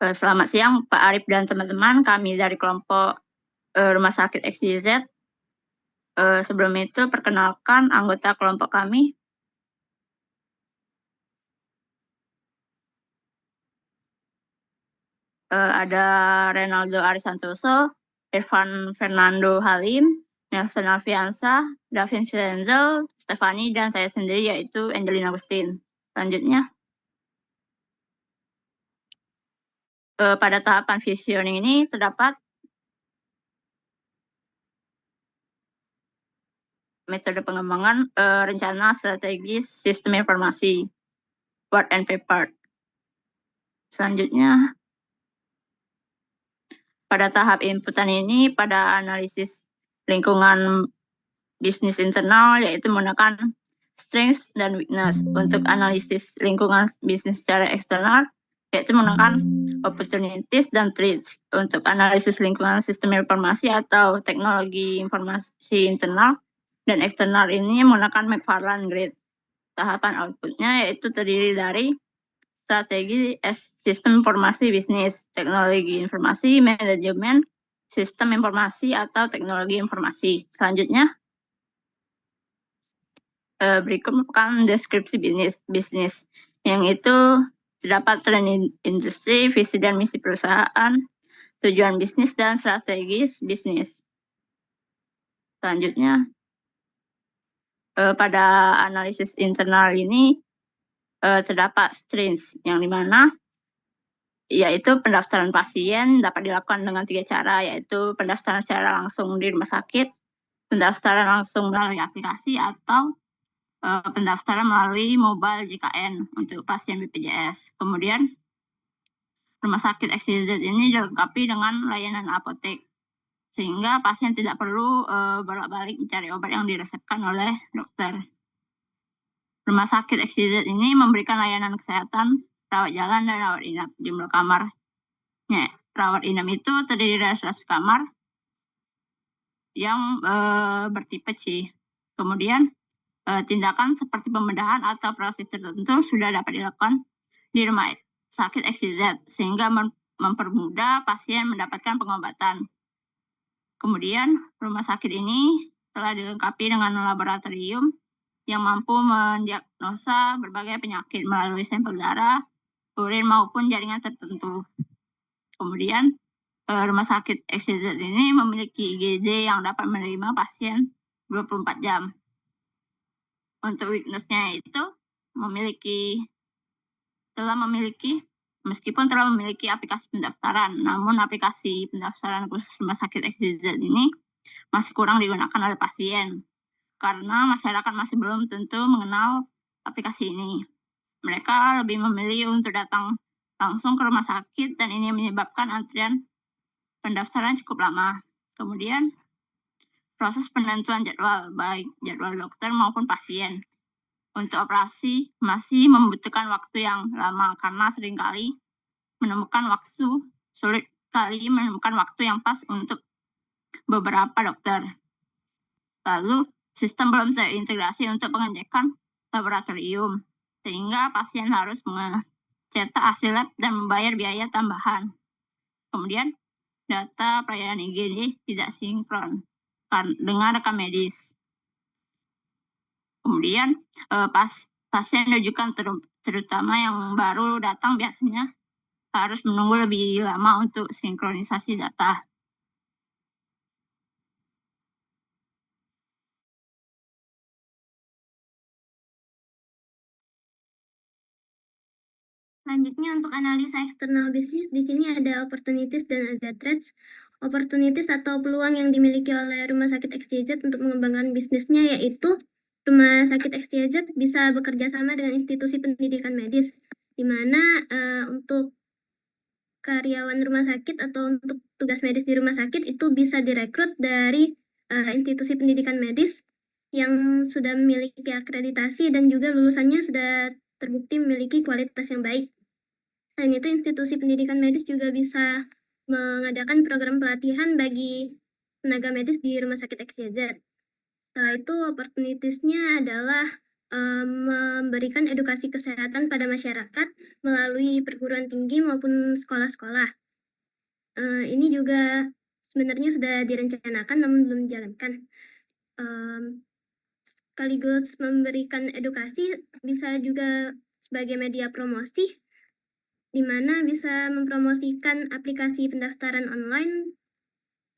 Selamat siang Pak Arif dan teman-teman, kami dari kelompok Rumah Sakit XYZ. Sebelum itu perkenalkan anggota kelompok kami. Ada Renaldo Arisantoso, Irfan Fernando Halim, Nelson Alfiansa, Davin Vincenzel, Stefani, dan saya sendiri yaitu Angelina Agustin. Selanjutnya, pada tahapan visioning ini terdapat metode pengembangan rencana strategis sistem informasi, part and paper. Selanjutnya, pada tahap inputan ini, pada analisis lingkungan bisnis internal, yaitu menekan strengths dan weakness. Untuk analisis lingkungan bisnis secara eksternal, yaitu menekan opportunities dan threats. Untuk analisis lingkungan sistem informasi atau teknologi informasi internal dan eksternal ini menekan McFarland Grid. Tahapan outputnya yaitu terdiri dari strategi sistem informasi bisnis, teknologi informasi, manajemen, sistem informasi atau teknologi informasi. Selanjutnya, berikut merupakan deskripsi bisnis yang itu terdapat tren industri, visi dan misi perusahaan, tujuan bisnis dan strategis bisnis. Selanjutnya, pada analisis internal ini terdapat strengths yang dimana yaitu pendaftaran pasien dapat dilakukan dengan 3 cara, yaitu pendaftaran secara langsung di rumah sakit, pendaftaran langsung melalui aplikasi, atau pendaftaran melalui mobile JKN untuk pasien BPJS. Kemudian, rumah sakit XYZ ini dilengkapi dengan layanan apotek, sehingga pasien tidak perlu bolak-balik mencari obat yang diresepkan oleh dokter. Rumah sakit XYZ ini memberikan layanan kesehatan, rawat jalan, dan rawat inap. Jumlah kamarnya rawat inap itu terdiri dari 100 kamar yang bertipe C. Kemudian tindakan seperti pembedahan atau proses tertentu sudah dapat dilakukan di rumah sakit XYZ sehingga mempermudah pasien mendapatkan pengobatan. Kemudian rumah sakit ini telah dilengkapi dengan laboratorium yang mampu mendiagnosa berbagai penyakit melalui sampel darah, urin maupun jaringan tertentu. Kemudian rumah sakit XYZ ini memiliki IGD yang dapat menerima pasien 24 jam. Untuk weakness-nya itu meskipun telah memiliki aplikasi pendaftaran, namun aplikasi pendaftaran khusus rumah sakit XYZ ini masih kurang digunakan oleh pasien karena masyarakat masih belum tentu mengenal aplikasi ini. Mereka lebih memilih untuk datang langsung ke rumah sakit dan ini menyebabkan antrian pendaftaran cukup lama. Kemudian, proses penentuan jadwal, baik jadwal dokter maupun pasien. Untuk operasi masih membutuhkan waktu yang lama karena seringkali sulit sekali menemukan waktu yang pas untuk beberapa dokter. Lalu, sistem belum terintegrasi untuk pengecekan laboratorium, sehingga pasien harus mencetak hasil lab dan membayar biaya tambahan. Kemudian, data pelayanan IGD tidak sinkron dengan rekam medis. Kemudian, pasien rujukan terutama yang baru datang biasanya harus menunggu lebih lama untuk sinkronisasi data. Selanjutnya untuk analisa eksternal bisnis, di sini ada opportunities dan ada threats. Opportunities atau peluang yang dimiliki oleh rumah sakit XYZ untuk mengembangkan bisnisnya yaitu rumah sakit XYZ bisa bekerja sama dengan institusi pendidikan medis, di mana untuk karyawan rumah sakit atau untuk tugas medis di rumah sakit itu bisa direkrut dari institusi pendidikan medis yang sudah memiliki akreditasi dan juga lulusannya sudah terbukti memiliki kualitas yang baik. Selain itu, institusi pendidikan medis juga bisa mengadakan program pelatihan bagi tenaga medis di rumah sakit XYZ. Setelah itu, opportunities-nya adalah memberikan edukasi kesehatan pada masyarakat melalui perguruan tinggi maupun sekolah-sekolah. Ini juga sebenarnya sudah direncanakan namun belum dijalankan. Sekaligus memberikan edukasi bisa juga sebagai media promosi, di mana bisa mempromosikan aplikasi pendaftaran online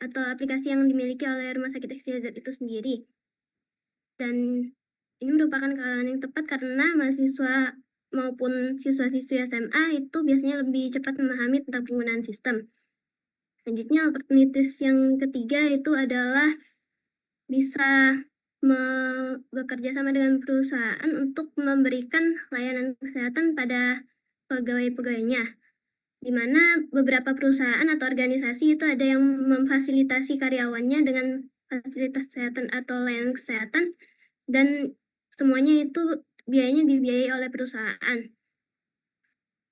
atau aplikasi yang dimiliki oleh Rumah Sakit XYZ itu sendiri. Dan ini merupakan kalangan yang tepat karena mahasiswa maupun siswa-siswi SMA itu biasanya lebih cepat memahami tentang penggunaan sistem. Selanjutnya, opportunities yang ketiga itu adalah bisa bekerja sama dengan perusahaan untuk memberikan layanan kesehatan pada pegawai-pegawainya, di mana beberapa perusahaan atau organisasi itu ada yang memfasilitasi karyawannya dengan fasilitas kesehatan atau layanan kesehatan, dan semuanya itu biayanya dibiayai oleh perusahaan.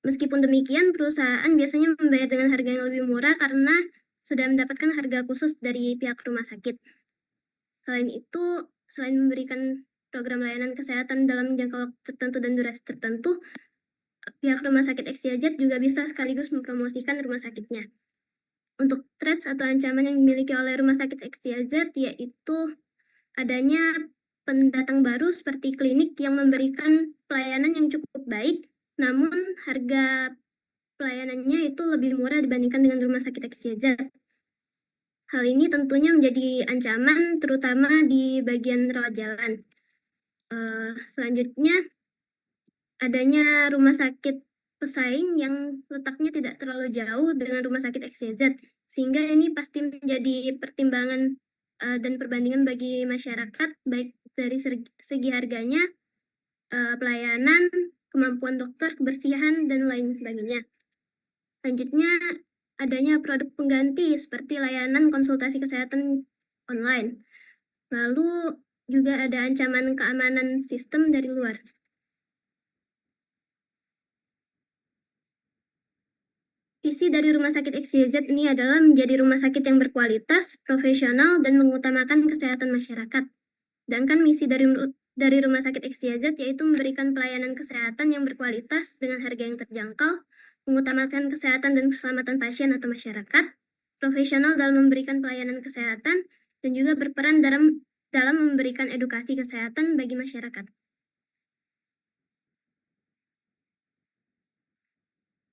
Meskipun demikian, perusahaan biasanya membayar dengan harga yang lebih murah karena sudah mendapatkan harga khusus dari pihak rumah sakit. Selain itu, selain memberikan program layanan kesehatan dalam jangka waktu tertentu dan durasi tertentu, pihak rumah sakit XYZ juga bisa sekaligus mempromosikan rumah sakitnya. Untuk threats atau ancaman yang dimiliki oleh rumah sakit XYZ yaitu adanya pendatang baru seperti klinik yang memberikan pelayanan yang cukup baik, namun harga pelayanannya itu lebih murah dibandingkan dengan rumah sakit XYZ. Hal ini tentunya menjadi ancaman terutama di bagian rawat jalan. Selanjutnya, adanya rumah sakit pesaing yang letaknya tidak terlalu jauh dengan rumah sakit XYZ, sehingga ini pasti menjadi pertimbangan dan perbandingan bagi masyarakat, baik dari segi harganya, pelayanan, kemampuan dokter, kebersihan, dan lain sebagainya. Selanjutnya, adanya produk pengganti seperti layanan konsultasi kesehatan online. Lalu juga ada ancaman keamanan sistem dari luar. Visi dari Rumah Sakit XYZ ini adalah menjadi rumah sakit yang berkualitas, profesional, dan mengutamakan kesehatan masyarakat. Sedangkan misi dari Rumah Sakit XYZ yaitu memberikan pelayanan kesehatan yang berkualitas dengan harga yang terjangkau, mengutamakan kesehatan dan keselamatan pasien atau masyarakat, profesional dalam memberikan pelayanan kesehatan, dan juga berperan dalam memberikan edukasi kesehatan bagi masyarakat.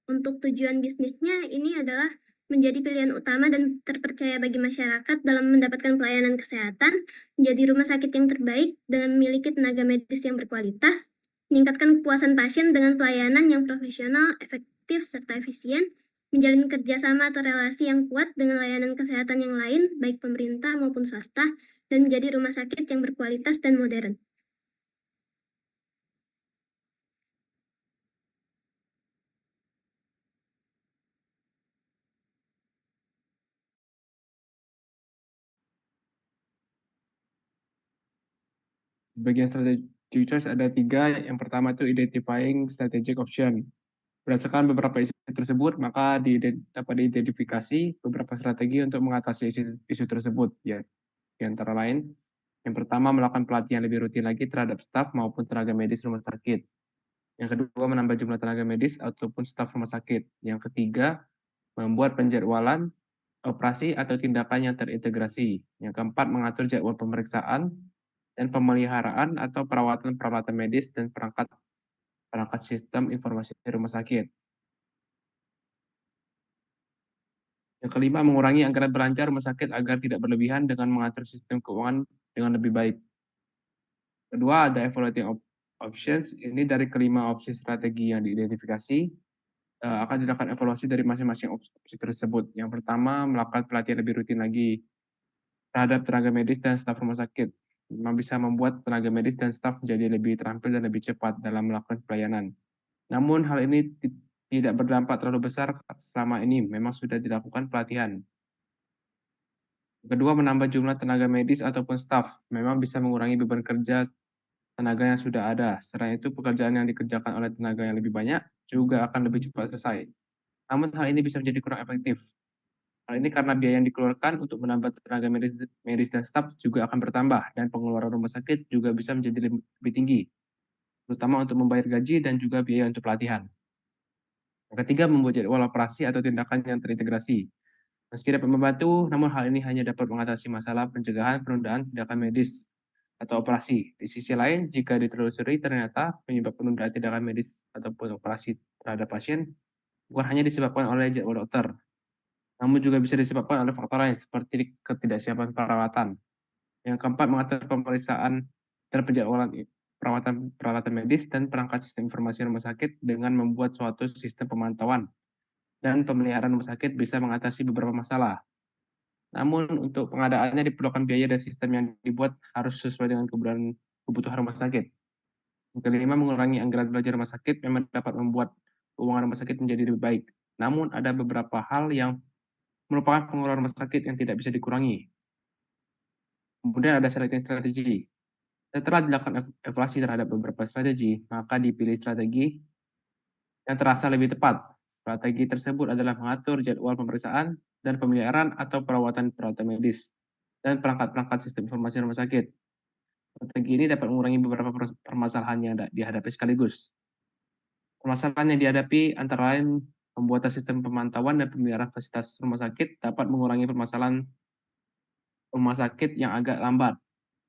Untuk tujuan bisnisnya ini adalah menjadi pilihan utama dan terpercaya bagi masyarakat dalam mendapatkan pelayanan kesehatan, menjadi rumah sakit yang terbaik dengan memiliki tenaga medis yang berkualitas, meningkatkan kepuasan pasien dengan pelayanan yang profesional, efektif, serta efisien, menjalin kerjasama atau relasi yang kuat dengan layanan kesehatan yang lain, baik pemerintah maupun swasta, dan menjadi rumah sakit yang berkualitas dan modern. Bagian strategic choice ada 3. Yang pertama itu identifying strategic option. Berdasarkan beberapa isu tersebut, maka dapat diidentifikasi beberapa strategi untuk mengatasi isu tersebut. Ya, di antara lain, yang pertama melakukan pelatihan lebih rutin lagi terhadap staf maupun tenaga medis rumah sakit. Yang kedua, menambah jumlah tenaga medis ataupun staf rumah sakit. Yang ketiga, membuat penjadwalan operasi atau tindakan yang terintegrasi. Yang keempat, mengatur jadwal pemeriksaan dan pemeliharaan atau perawatan peralatan medis dan perangkat sistem informasi rumah sakit. Yang kelima, mengurangi anggaran belanja rumah sakit agar tidak berlebihan dengan mengatur sistem keuangan dengan lebih baik. Kedua, ada evaluating options. Ini dari kelima opsi strategi yang diidentifikasi, akan dilakukan evaluasi dari masing-masing opsi tersebut. Yang pertama, melakukan pelatihan lebih rutin lagi terhadap tenaga medis dan staf rumah sakit. Memang bisa membuat tenaga medis dan staf menjadi lebih terampil dan lebih cepat dalam melakukan pelayanan. Namun hal ini tidak berdampak terlalu besar selama ini memang sudah dilakukan pelatihan. Kedua, menambah jumlah tenaga medis ataupun staf. Memang bisa mengurangi beban kerja tenaga yang sudah ada. Selain itu, pekerjaan yang dikerjakan oleh tenaga yang lebih banyak juga akan lebih cepat selesai. Namun hal ini bisa menjadi kurang efektif. Hal ini karena biaya yang dikeluarkan untuk menambah tenaga medis dan staf juga akan bertambah, dan pengeluaran rumah sakit juga bisa menjadi lebih tinggi. terutama untuk membayar gaji dan juga biaya untuk pelatihan. Yang ketiga, membuat jadwal operasi atau tindakan yang terintegrasi. Meski dapat membantu, namun hal ini hanya dapat mengatasi masalah pencegahan penundaan tindakan medis atau operasi. Di sisi lain, jika ditelusuri ternyata penyebab penundaan tindakan medis ataupun operasi terhadap pasien bukan hanya disebabkan oleh jadwal dokter, namun juga bisa disebabkan oleh faktor lain seperti ketidaksiapan perawatan. Yang keempat, mengatur pemeriksaan dan penjadwalan peralatan medis dan perangkat sistem informasi rumah sakit dengan membuat suatu sistem pemantauan dan pemeliharaan rumah sakit bisa mengatasi beberapa masalah. Namun untuk pengadaannya diperlukan biaya dan sistem yang dibuat harus sesuai dengan kebutuhan rumah sakit. Yang kelima, mengurangi anggaran belajar rumah sakit memang dapat membuat keuangan rumah sakit menjadi lebih baik. Namun ada beberapa hal yang merupakan pengeluaran rumah sakit yang tidak bisa dikurangi. Kemudian ada strategi. Setelah dilakukan evaluasi terhadap beberapa strategi, maka dipilih strategi yang terasa lebih tepat. Strategi tersebut adalah mengatur jadwal pemeriksaan dan pemeliharaan atau perawatan medis dan perangkat-perangkat sistem informasi rumah sakit. Strategi ini dapat mengurangi beberapa permasalahan yang dihadapi sekaligus. Permasalahan yang dihadapi antara lain pembuatan sistem pemantauan dan pemeliharaan fasilitas rumah sakit dapat mengurangi permasalahan rumah sakit yang agak lambat.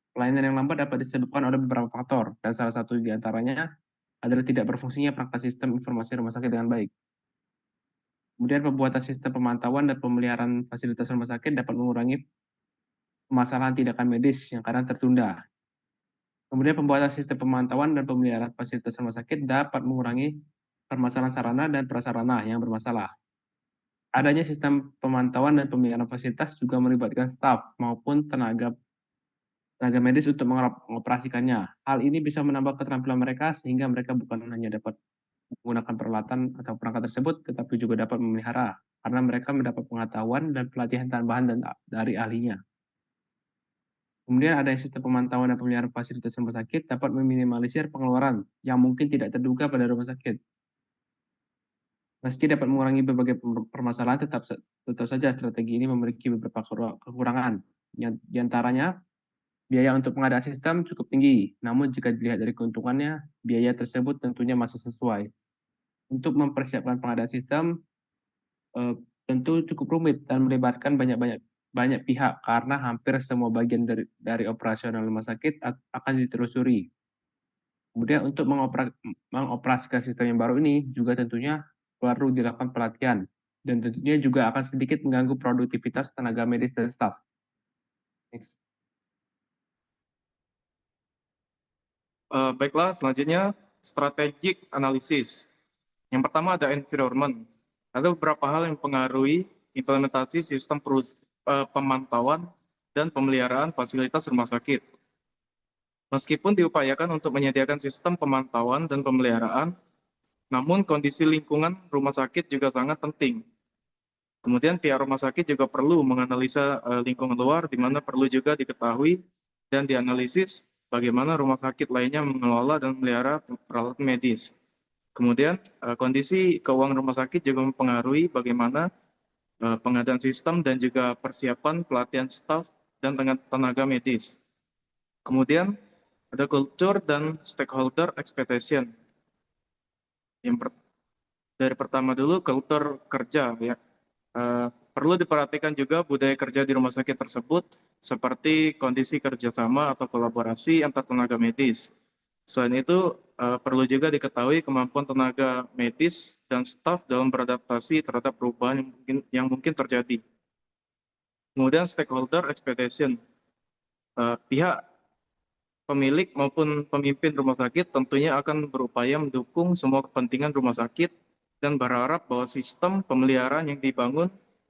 Pelayanan yang lambat dapat disebabkan oleh beberapa faktor, dan salah satu di antaranya adalah tidak berfungsinya perangkat sistem informasi rumah sakit dengan baik. Kemudian pembuatan sistem pemantauan dan pemeliharaan fasilitas rumah sakit dapat mengurangi permasalahan tindakan medis yang kadang tertunda. Kemudian pembuatan sistem pemantauan dan pemeliharaan fasilitas rumah sakit dapat mengurangi permasalahan sarana dan prasarana yang bermasalah. Adanya sistem pemantauan dan pemeliharaan fasilitas juga melibatkan staf maupun tenaga medis untuk mengoperasikannya. Hal ini bisa menambah keterampilan mereka sehingga mereka bukan hanya dapat menggunakan peralatan atau perangkat tersebut, tetapi juga dapat memelihara, karena mereka mendapat pengetahuan dan pelatihan tambahan dari ahlinya. Kemudian ada sistem pemantauan dan pemeliharaan fasilitas rumah sakit dapat meminimalisir pengeluaran yang mungkin tidak terduga pada rumah sakit. Meski dapat mengurangi berbagai permasalahan, tetap saja strategi ini memiliki beberapa kekurangan. Di antaranya, biaya untuk pengadaan sistem cukup tinggi, namun jika dilihat dari keuntungannya, biaya tersebut tentunya masih sesuai. Untuk mempersiapkan pengadaan sistem, tentu cukup rumit dan melibatkan banyak pihak karena hampir semua bagian dari operasional rumah sakit akan ditelusuri. Kemudian untuk mengoperasikan sistem yang baru ini juga tentunya perlu dilakukan pelatihan dan tentunya juga akan sedikit mengganggu produktivitas tenaga medis dan staf. Next. Baiklah, selanjutnya strategic analysis. Yang pertama ada environment. Ada beberapa hal yang mempengaruhi implementasi sistem pemantauan dan pemeliharaan fasilitas rumah sakit. Meskipun diupayakan untuk menyediakan sistem pemantauan dan pemeliharaan, namun kondisi lingkungan rumah sakit juga sangat penting. Kemudian pihak rumah sakit juga perlu menganalisa lingkungan luar, di mana perlu juga diketahui dan dianalisis bagaimana rumah sakit lainnya mengelola dan memelihara peralatan medis. Kemudian kondisi keuangan rumah sakit juga mempengaruhi bagaimana pengadaan sistem dan juga persiapan pelatihan staf dan tenaga medis. Kemudian ada culture dan stakeholder expectation. Dari pertama dulu kultur kerja ya. Perlu diperhatikan juga budaya kerja di rumah sakit tersebut seperti kondisi kerjasama atau kolaborasi antar tenaga medis. Selain itu perlu juga diketahui kemampuan tenaga medis dan staf dalam beradaptasi terhadap perubahan yang mungkin terjadi. Kemudian stakeholder expectation. Pihak pemilik maupun pemimpin rumah sakit tentunya akan berupaya mendukung semua kepentingan rumah sakit dan berharap bahwa sistem pemeliharaan yang dibangun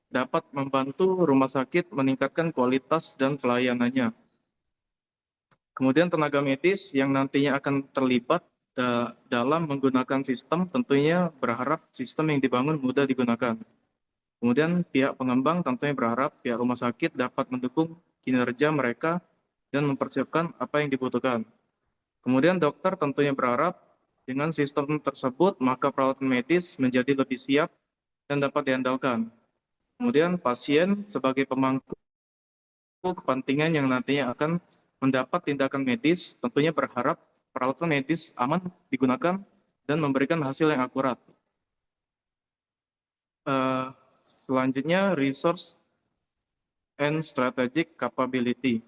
dapat membantu rumah sakit meningkatkan kualitas dan pelayanannya. Kemudian tenaga medis yang nantinya akan terlibat dalam menggunakan sistem tentunya berharap sistem yang dibangun mudah digunakan. Kemudian pihak pengembang tentunya berharap pihak rumah sakit dapat mendukung kinerja mereka dan mempersiapkan apa yang dibutuhkan. Kemudian dokter tentunya berharap dengan sistem tersebut maka peralatan medis menjadi lebih siap dan dapat diandalkan. Kemudian pasien sebagai pemangku kepentingan yang nantinya akan mendapat tindakan medis tentunya berharap peralatan medis aman digunakan dan memberikan hasil yang akurat. Selanjutnya, resource and strategic capability.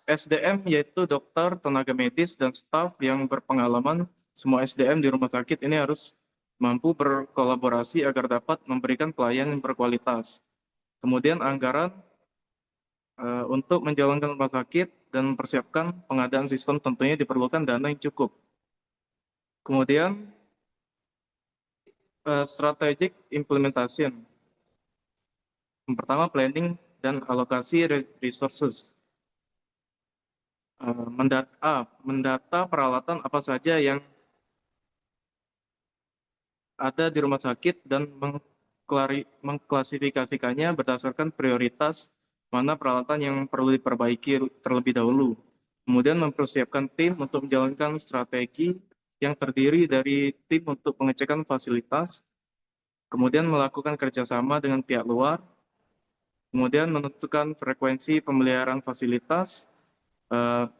SDM yaitu dokter, tenaga medis, dan staf yang berpengalaman. Semua SDM di rumah sakit ini harus mampu berkolaborasi agar dapat memberikan pelayanan yang berkualitas. Kemudian anggaran untuk menjalankan rumah sakit dan mempersiapkan pengadaan sistem tentunya diperlukan dana yang cukup. Kemudian strategic implementation. Yang pertama, planning dan alokasi resources. Mendata peralatan apa saja yang ada di rumah sakit dan mengklasifikasikannya berdasarkan prioritas mana peralatan yang perlu diperbaiki terlebih dahulu. Kemudian mempersiapkan tim untuk menjalankan strategi yang terdiri dari tim untuk pengecekan fasilitas, kemudian melakukan kerjasama dengan pihak luar, kemudian menentukan frekuensi pemeliharaan fasilitas,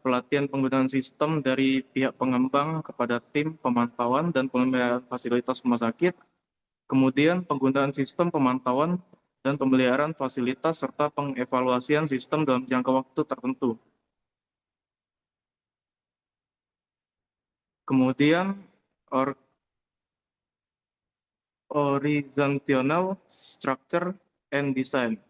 pelatihan penggunaan sistem dari pihak pengembang kepada tim pemantauan dan pemeliharaan fasilitas rumah sakit, kemudian penggunaan sistem pemantauan dan pemeliharaan fasilitas serta pengevaluasian sistem dalam jangka waktu tertentu. Kemudian horizontal structure and design.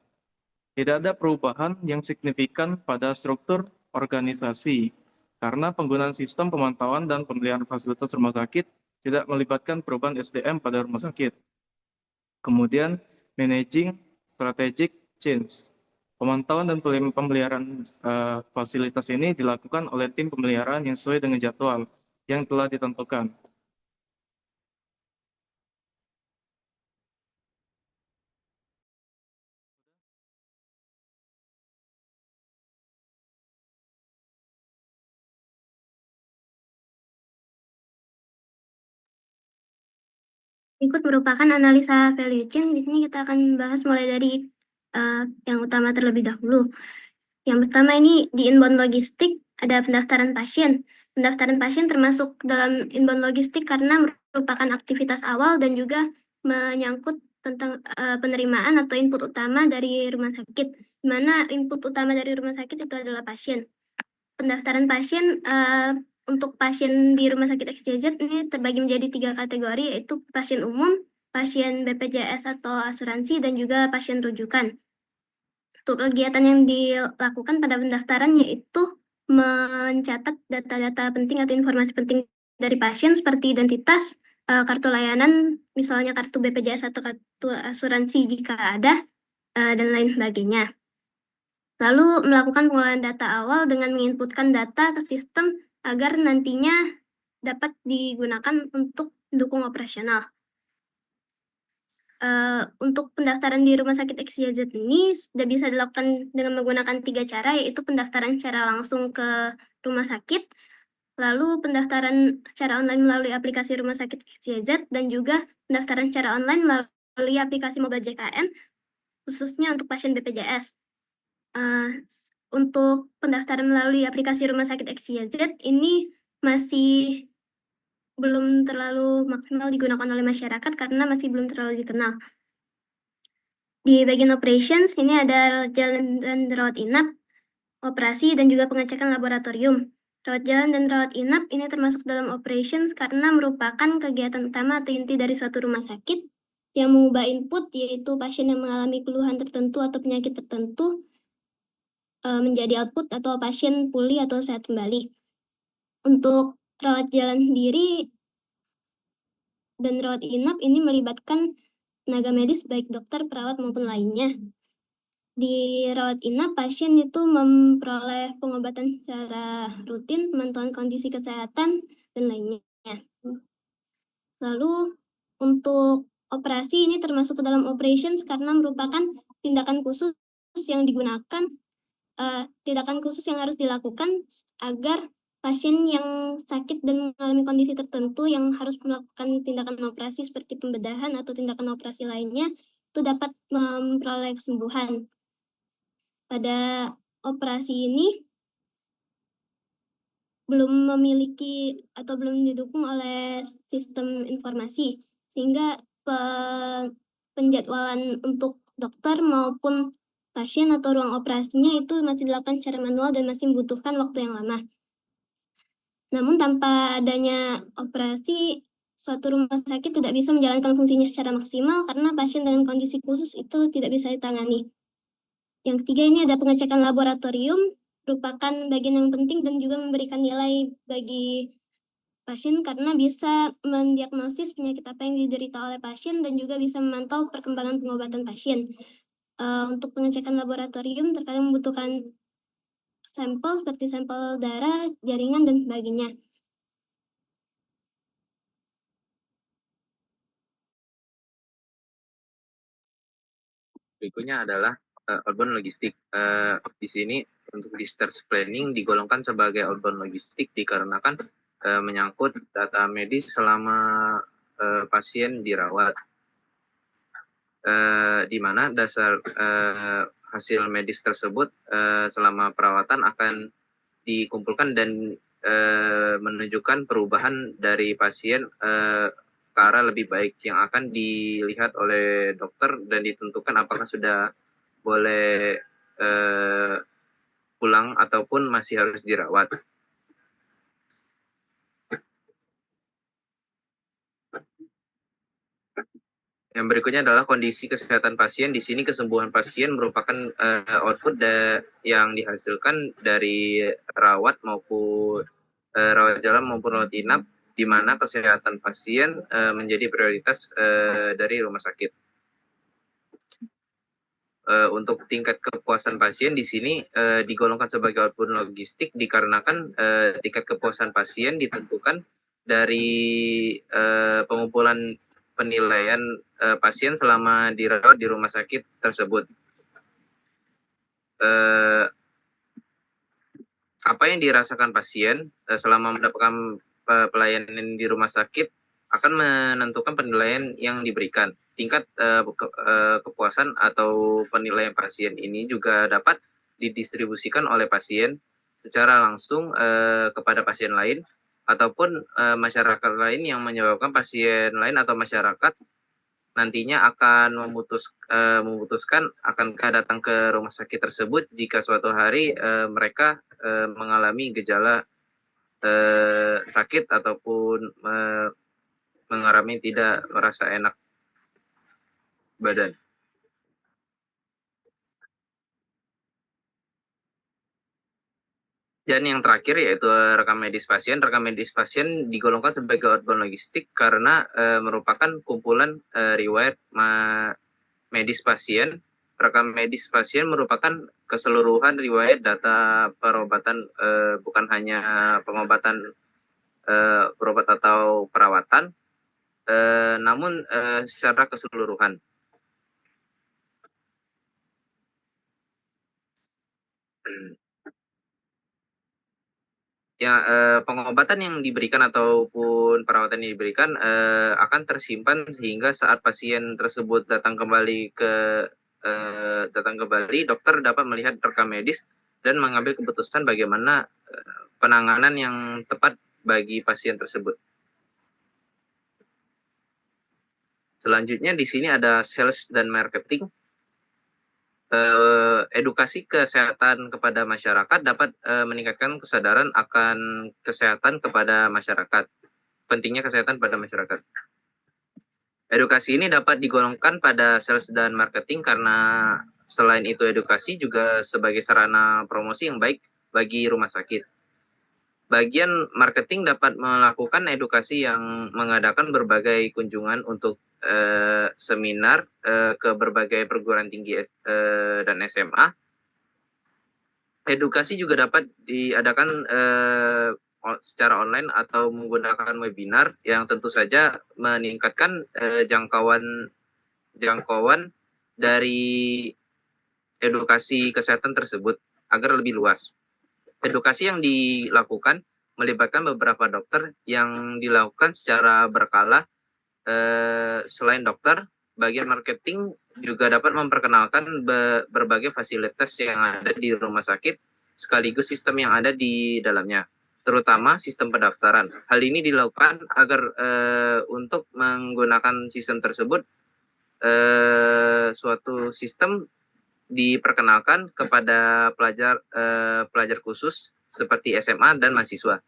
Tidak ada perubahan yang signifikan pada struktur organisasi karena penggunaan sistem pemantauan dan pemeliharaan fasilitas rumah sakit tidak melibatkan perubahan SDM pada rumah sakit. Kemudian managing strategic change. Pemantauan dan pemeliharaan fasilitas ini dilakukan oleh tim pemeliharaan yang sesuai dengan jadwal yang telah ditentukan. Berikut merupakan analisa value chain. Di sini kita akan membahas mulai dari yang utama terlebih dahulu. Yang pertama ini di inbound logistik ada pendaftaran pasien. Pendaftaran pasien termasuk dalam inbound logistik karena merupakan aktivitas awal dan juga menyangkut tentang penerimaan atau input utama dari rumah sakit, di mana input utama dari rumah sakit itu adalah pasien. Pendaftaran pasien untuk pasien di Rumah Sakit XYZ ini terbagi menjadi 3 kategori, yaitu pasien umum, pasien BPJS atau asuransi, dan juga pasien rujukan. Untuk kegiatan yang dilakukan pada pendaftaran yaitu mencatat data-data penting atau informasi penting dari pasien seperti identitas, kartu layanan, misalnya kartu BPJS atau kartu asuransi jika ada, dan lain sebagainya. Lalu melakukan pengolahan data awal dengan menginputkan data ke sistem agar nantinya dapat digunakan untuk mendukung operasional. Untuk pendaftaran di Rumah Sakit XYZ ini sudah bisa dilakukan dengan menggunakan 3 cara, yaitu pendaftaran secara langsung ke rumah sakit, lalu pendaftaran secara online melalui aplikasi Rumah Sakit XYZ, dan juga pendaftaran secara online melalui aplikasi mobile JKN, khususnya untuk pasien BPJS. Untuk pendaftaran melalui aplikasi Rumah Sakit XYZ ini masih belum terlalu maksimal digunakan oleh masyarakat karena masih belum terlalu dikenal. Di bagian operations ini ada rawat jalan dan rawat inap, operasi, dan juga pengecekan laboratorium. Rawat jalan dan rawat inap ini termasuk dalam operations karena merupakan kegiatan utama atau inti dari suatu rumah sakit yang mengubah input, yaitu pasien yang mengalami keluhan tertentu atau penyakit tertentu, menjadi output atau pasien pulih atau sehat kembali. Untuk rawat jalan sendiri dan rawat inap ini melibatkan tenaga medis baik dokter, perawat maupun lainnya. Di rawat inap, pasien itu memperoleh pengobatan secara rutin, pemantauan kondisi kesehatan, dan lainnya. Lalu untuk operasi ini termasuk ke dalam operations karena merupakan tindakan khusus yang digunakan, tindakan khusus yang harus dilakukan agar pasien yang sakit dan mengalami kondisi tertentu yang harus melakukan tindakan operasi seperti pembedahan atau tindakan operasi lainnya itu dapat memperoleh kesembuhan. Pada operasi ini belum memiliki atau belum didukung oleh sistem informasi, sehingga penjadwalan untuk dokter maupun pasien atau ruang operasinya itu masih dilakukan secara manual dan masih membutuhkan waktu yang lama. Namun tanpa adanya operasi, suatu rumah sakit tidak bisa menjalankan fungsinya secara maksimal karena pasien dengan kondisi khusus itu tidak bisa ditangani. Yang ketiga ini ada pengecekan laboratorium, merupakan bagian yang penting dan juga memberikan nilai bagi pasien karena bisa mendiagnosis penyakit apa yang diderita oleh pasien dan juga bisa memantau perkembangan pengobatan pasien. Untuk pengecekan laboratorium terkadang membutuhkan sampel seperti sampel darah, jaringan, dan sebagainya. Berikutnya adalah outbound logistik. Di sini untuk discharge planning digolongkan sebagai outbound logistik dikarenakan menyangkut data medis selama pasien dirawat, di mana dasar hasil medis tersebut selama perawatan akan dikumpulkan dan menunjukkan perubahan dari pasien ke arah lebih baik yang akan dilihat oleh dokter dan ditentukan apakah sudah boleh pulang ataupun masih harus dirawat. Yang berikutnya adalah kondisi kesehatan pasien. Di sini kesembuhan pasien merupakan output yang dihasilkan dari rawat maupun rawat jalan maupun rawat inap, di mana kesehatan pasien menjadi prioritas dari rumah sakit. Untuk tingkat kepuasan pasien di sini digolongkan sebagai output logistik dikarenakan tingkat kepuasan pasien ditentukan dari pengumpulan penilaian pasien selama dirawat di rumah sakit tersebut. Apa yang dirasakan pasien selama mendapatkan pelayanan di rumah sakit akan menentukan penilaian yang diberikan. Tingkat kepuasan atau penilaian pasien ini juga dapat didistribusikan oleh pasien secara langsung kepada pasien lain ataupun masyarakat lain yang menyebabkan pasien lain atau masyarakat nantinya akan memutuskan akankah datang ke rumah sakit tersebut jika suatu hari mereka mengalami gejala sakit ataupun mengalami tidak merasa enak badan. Dan yang terakhir yaitu rekam medis pasien. Rekam medis pasien digolongkan sebagai outbound logistik karena merupakan kumpulan riwayat medis pasien. Rekam medis pasien merupakan keseluruhan riwayat data perobatan, bukan hanya pengobatan berobat atau perawatan, namun secara keseluruhan. Ya, pengobatan yang diberikan ataupun perawatan yang diberikan akan tersimpan sehingga saat pasien tersebut datang kembali, dokter dapat melihat rekam medis dan mengambil keputusan bagaimana penanganan yang tepat bagi pasien tersebut. Selanjutnya di sini ada sales dan marketing. Edukasi kesehatan kepada masyarakat dapat meningkatkan kesadaran akan kesehatan kepada masyarakat. Pentingnya kesehatan pada masyarakat. Edukasi ini dapat digolongkan pada sales dan marketing karena selain itu edukasi juga sebagai sarana promosi yang baik bagi rumah sakit. Bagian marketing dapat melakukan edukasi yang mengadakan berbagai kunjungan untuk seminar ke berbagai perguruan tinggi dan SMA. Edukasi juga dapat diadakan secara online atau menggunakan webinar yang tentu saja meningkatkan jangkauan dari edukasi kesehatan tersebut agar lebih luas. Edukasi yang dilakukan melibatkan beberapa dokter yang dilakukan secara berkala. Selain dokter, bagian marketing juga dapat memperkenalkan berbagai fasilitas yang ada di rumah sakit sekaligus sistem yang ada di dalamnya. terutama sistem pendaftaran. Hal ini dilakukan agar untuk menggunakan sistem tersebut, suatu sistem diperkenalkan kepada pelajar khusus seperti SMA dan mahasiswa.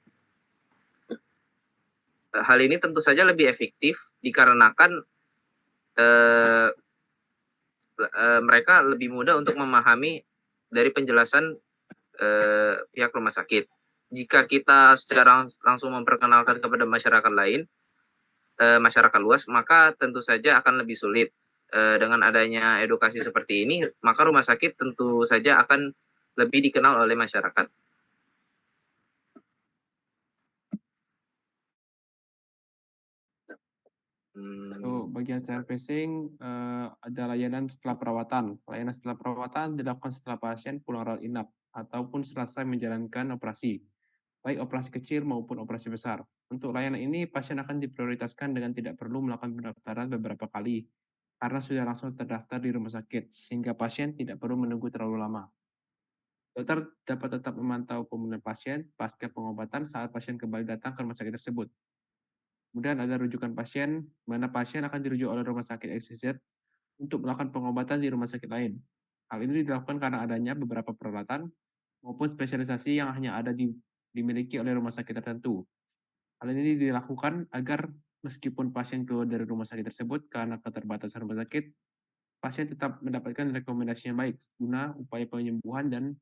Hal ini tentu saja lebih efektif dikarenakan mereka lebih mudah untuk memahami dari penjelasan pihak rumah sakit. Jika kita secara langsung memperkenalkan kepada masyarakat lain, masyarakat luas, maka tentu saja akan lebih sulit. Dengan adanya edukasi seperti ini, maka rumah sakit tentu saja akan lebih dikenal oleh masyarakat. Bagian servicing ada layanan setelah perawatan. Layanan setelah perawatan dilakukan setelah pasien pulang rawat inap ataupun selesai menjalankan operasi, baik operasi kecil maupun operasi besar. Untuk layanan ini, pasien akan diprioritaskan dengan tidak perlu melakukan pendaftaran beberapa kali, karena sudah langsung terdaftar di rumah sakit, sehingga pasien tidak perlu menunggu terlalu lama. Dokter dapat tetap memantau pemulihan pasien pasca pengobatan saat pasien kembali datang ke rumah sakit tersebut. Kemudian ada rujukan pasien, mana pasien akan dirujuk oleh rumah sakit XYZ untuk melakukan pengobatan di rumah sakit lain. Hal ini dilakukan karena adanya beberapa peralatan maupun spesialisasi yang hanya dimiliki oleh rumah sakit tertentu. Hal ini dilakukan agar meskipun pasien keluar dari rumah sakit tersebut karena keterbatasan rumah sakit, pasien tetap mendapatkan rekomendasi yang baik guna upaya penyembuhan dan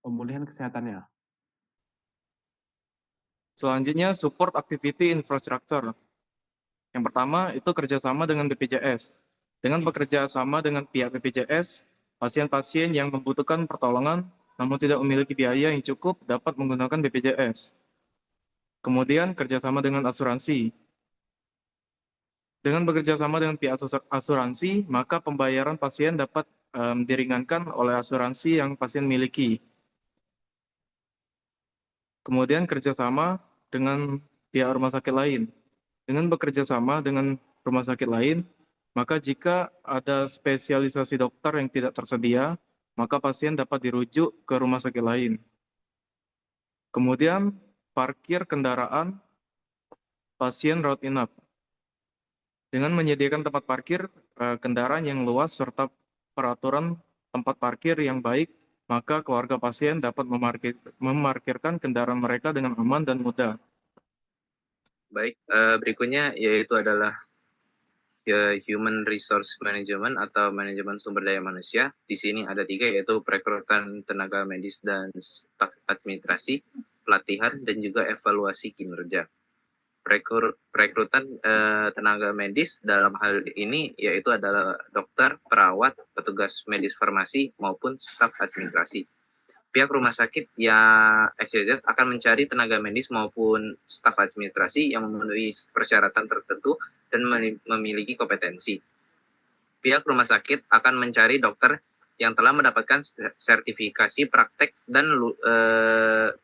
pemulihan kesehatannya. Selanjutnya, support activity infrastructure. Yang pertama, itu kerjasama dengan BPJS. Dengan bekerja sama dengan pihak BPJS, pasien-pasien yang membutuhkan pertolongan namun tidak memiliki biaya yang cukup dapat menggunakan BPJS. Kemudian, kerjasama dengan asuransi. Dengan bekerja sama dengan pihak asuransi, maka pembayaran pasien dapat diringankan oleh asuransi yang pasien miliki. Kemudian, kerjasama dengan pihak rumah sakit lain. Dengan bekerja sama dengan rumah sakit lain, maka jika ada spesialisasi dokter yang tidak tersedia, maka pasien dapat dirujuk ke rumah sakit lain. Kemudian, parkir kendaraan pasien rawat inap. Dengan menyediakan tempat parkir kendaraan yang luas serta peraturan tempat parkir yang baik, maka keluarga pasien dapat memarkirkan kendaraan mereka dengan aman dan mudah. Baik, berikutnya yaitu adalah Human Resource Management atau manajemen sumber daya manusia. Di sini ada 3, yaitu perekrutan tenaga medis dan staf administrasi, pelatihan, dan juga evaluasi kinerja. Perekrutan tenaga medis dalam hal ini yaitu adalah dokter, perawat, petugas medis farmasi, maupun staf administrasi. Pihak rumah sakit yang XYZ akan mencari tenaga medis maupun staf administrasi yang memenuhi persyaratan tertentu dan memiliki kompetensi. Pihak rumah sakit akan mencari dokter yang telah mendapatkan sertifikasi praktek dan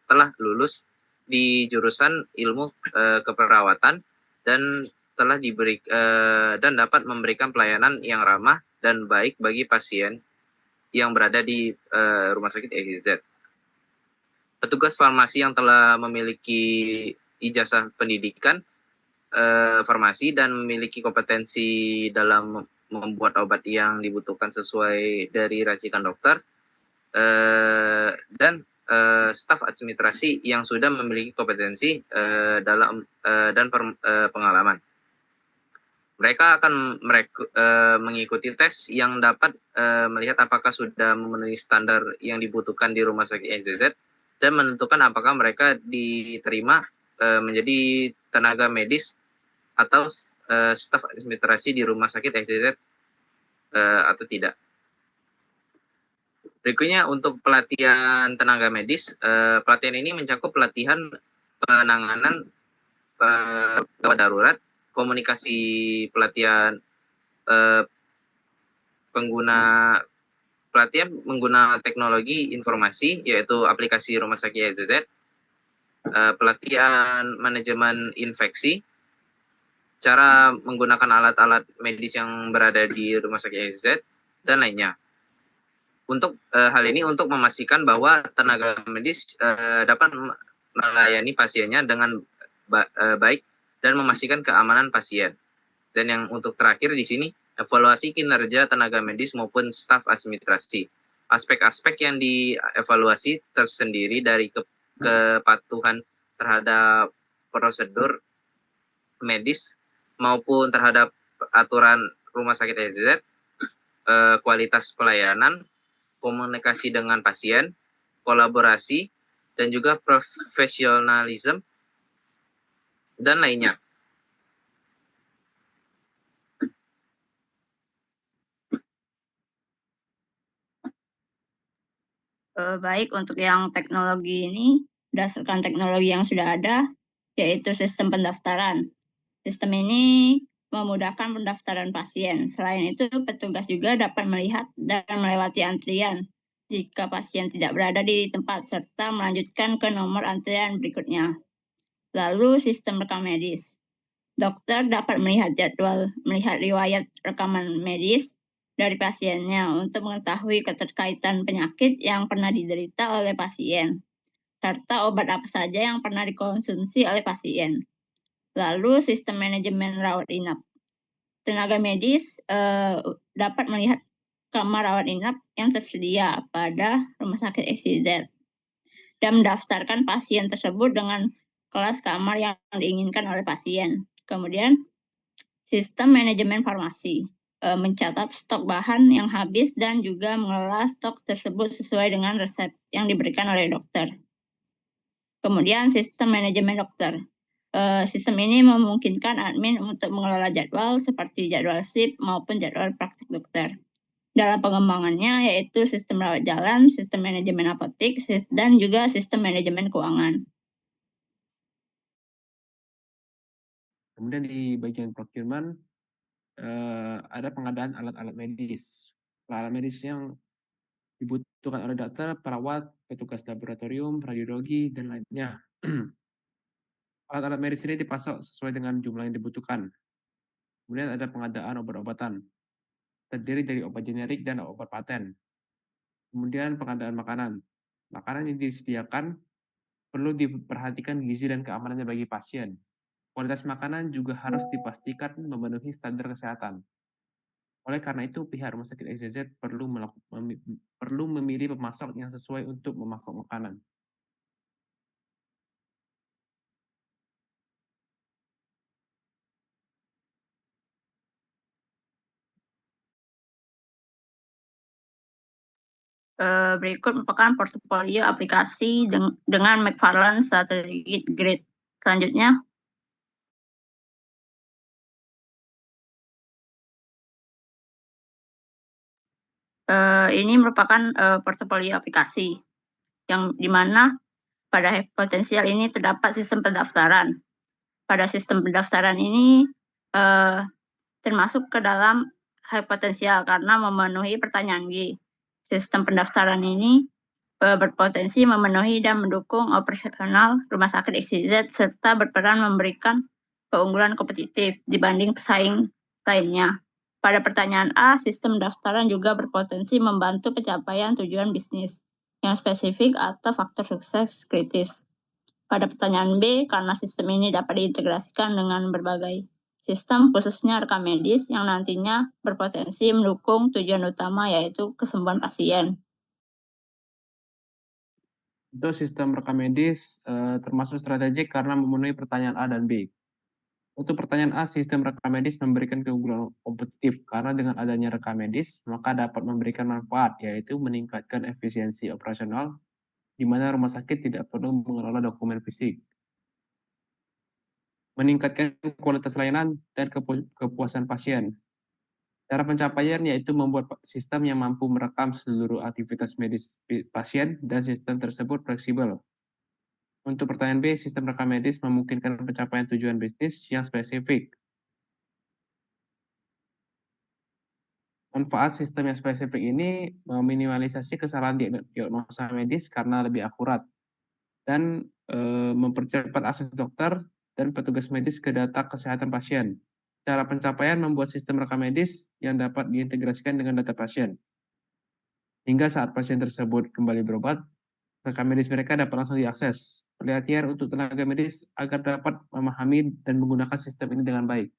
telah lulus di jurusan ilmu keperawatan dan telah dan dapat memberikan pelayanan yang ramah dan baik bagi pasien yang berada di rumah sakit XYZ. Petugas farmasi yang telah memiliki ijazah pendidikan farmasi dan memiliki kompetensi dalam membuat obat yang dibutuhkan sesuai dari racikan dokter, dan staf administrasi yang sudah memiliki kompetensi dan pengalaman. Mereka akan mengikuti tes yang dapat melihat apakah sudah memenuhi standar yang dibutuhkan di rumah sakit XYZ dan menentukan apakah mereka diterima menjadi tenaga medis atau staf administrasi di rumah sakit XYZ atau tidak. Berikutnya untuk pelatihan tenaga medis, pelatihan ini mencakup pelatihan penanganan gawat darurat, komunikasi pelatihan pelatihan menggunakan teknologi informasi yaitu aplikasi rumah sakit XYZ, pelatihan manajemen infeksi, cara menggunakan alat-alat medis yang berada di rumah sakit XYZ, dan lainnya. Untuk hal ini untuk memastikan bahwa tenaga medis dapat melayani pasiennya dengan baik dan memastikan keamanan pasien. Dan yang untuk terakhir di sini, evaluasi kinerja tenaga medis maupun staf administrasi. Aspek-aspek yang dievaluasi tersendiri dari kepatuhan terhadap prosedur medis maupun terhadap aturan rumah sakit SCZ, kualitas pelayanan, komunikasi dengan pasien, kolaborasi, dan juga profesionalisme, dan lainnya. Baik, untuk yang teknologi ini, berdasarkan teknologi yang sudah ada, yaitu sistem pendaftaran. Sistem ini memudahkan pendaftaran pasien. Selain itu, petugas juga dapat melihat dan melewati antrian jika pasien tidak berada di tempat, serta melanjutkan ke nomor antrian berikutnya. Lalu, sistem rekam medis. Dokter dapat melihat jadwal, melihat riwayat rekaman medis dari pasiennya untuk mengetahui keterkaitan penyakit yang pernah diderita oleh pasien, serta obat apa saja yang pernah dikonsumsi oleh pasien. Lalu sistem manajemen rawat inap. Tenaga medis dapat melihat kamar rawat inap yang tersedia pada rumah sakit XYZ dan mendaftarkan pasien tersebut dengan kelas kamar yang diinginkan oleh pasien. Kemudian sistem manajemen farmasi mencatat stok bahan yang habis dan juga mengelola stok tersebut sesuai dengan resep yang diberikan oleh dokter. Kemudian sistem manajemen dokter. Sistem ini memungkinkan admin untuk mengelola jadwal seperti jadwal shift maupun jadwal praktik dokter. Dalam pengembangannya yaitu sistem rawat jalan, sistem manajemen apotek, dan juga sistem manajemen keuangan. Kemudian di bagian procurement ada pengadaan alat-alat medis. Alat medis yang dibutuhkan oleh dokter, perawat, petugas laboratorium, radiologi, dan lainnya. Alat-alat medis ini dipasok sesuai dengan jumlah yang dibutuhkan. Kemudian ada pengadaan obat-obatan, terdiri dari obat generik dan obat paten. Kemudian pengadaan makanan. Makanan yang disediakan perlu diperhatikan gizi dan keamanannya bagi pasien. Kualitas makanan juga harus dipastikan memenuhi standar kesehatan. Oleh karena itu, pihak rumah sakit XYZ perlu memilih pemasok yang sesuai untuk memasok makanan. Berikut merupakan portofolio aplikasi dengan McFarland Strategic Grid. Selanjutnya, ini merupakan portofolio aplikasi yang dimana pada potensial ini terdapat sistem pendaftaran. Pada sistem pendaftaran ini termasuk ke dalam high potensial karena memenuhi pertanyaan G. Sistem pendaftaran ini berpotensi memenuhi dan mendukung operasional rumah sakit XYZ serta berperan memberikan keunggulan kompetitif dibanding pesaing lainnya. Pada pertanyaan A, sistem pendaftaran juga berpotensi membantu pencapaian tujuan bisnis yang spesifik atau faktor sukses kritis. Pada pertanyaan B, karena sistem ini dapat diintegrasikan dengan berbagai sistem, khususnya rekam medis yang nantinya berpotensi mendukung tujuan utama yaitu kesembuhan pasien. Untuk sistem rekam medis termasuk strategik karena memenuhi pertanyaan A dan B. Untuk pertanyaan A, sistem rekam medis memberikan keunggulan kompetitif karena dengan adanya rekam medis, maka dapat memberikan manfaat, yaitu meningkatkan efisiensi operasional, di mana rumah sakit tidak perlu mengelola dokumen fisik. Meningkatkan kualitas layanan dan kepuasan pasien. Cara pencapaian yaitu membuat sistem yang mampu merekam seluruh aktivitas medis pasien dan sistem tersebut fleksibel. Untuk pertanyaan B, sistem rekam medis memungkinkan pencapaian tujuan bisnis yang spesifik. Manfaat sistem yang spesifik ini meminimalisasi kesalahan diagnosa medis karena lebih akurat dan mempercepat akses dokter dan petugas medis ke data kesehatan pasien. Cara pencapaian membuat sistem rekam medis yang dapat diintegrasikan dengan data pasien. Hingga saat pasien tersebut kembali berobat, rekam medis mereka dapat langsung diakses. pelatihan untuk tenaga medis agar dapat memahami dan menggunakan sistem ini dengan baik.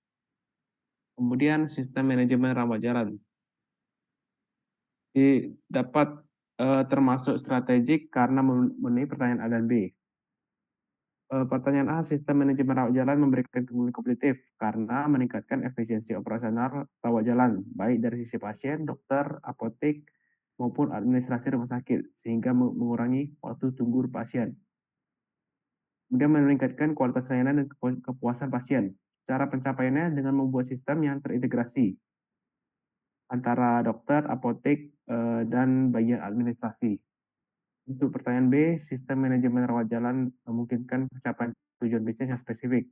Kemudian sistem manajemen rawat jalan dapat termasuk strategik karena memenuhi pertanyaan A dan B. Pertanyaan A, sistem manajemen rawat jalan memberikan keuntungan kompetitif karena meningkatkan efisiensi operasional rawat jalan, baik dari sisi pasien, dokter, apotek, maupun administrasi rumah sakit, sehingga mengurangi waktu tunggu pasien. Kemudian meningkatkan kualitas layanan dan kepuasan pasien. Cara pencapaiannya dengan membuat sistem yang terintegrasi antara dokter, apotek, dan bagian administrasi. Untuk pertanyaan B, sistem manajemen rawat jalan memungkinkan pencapaian tujuan bisnis yang spesifik.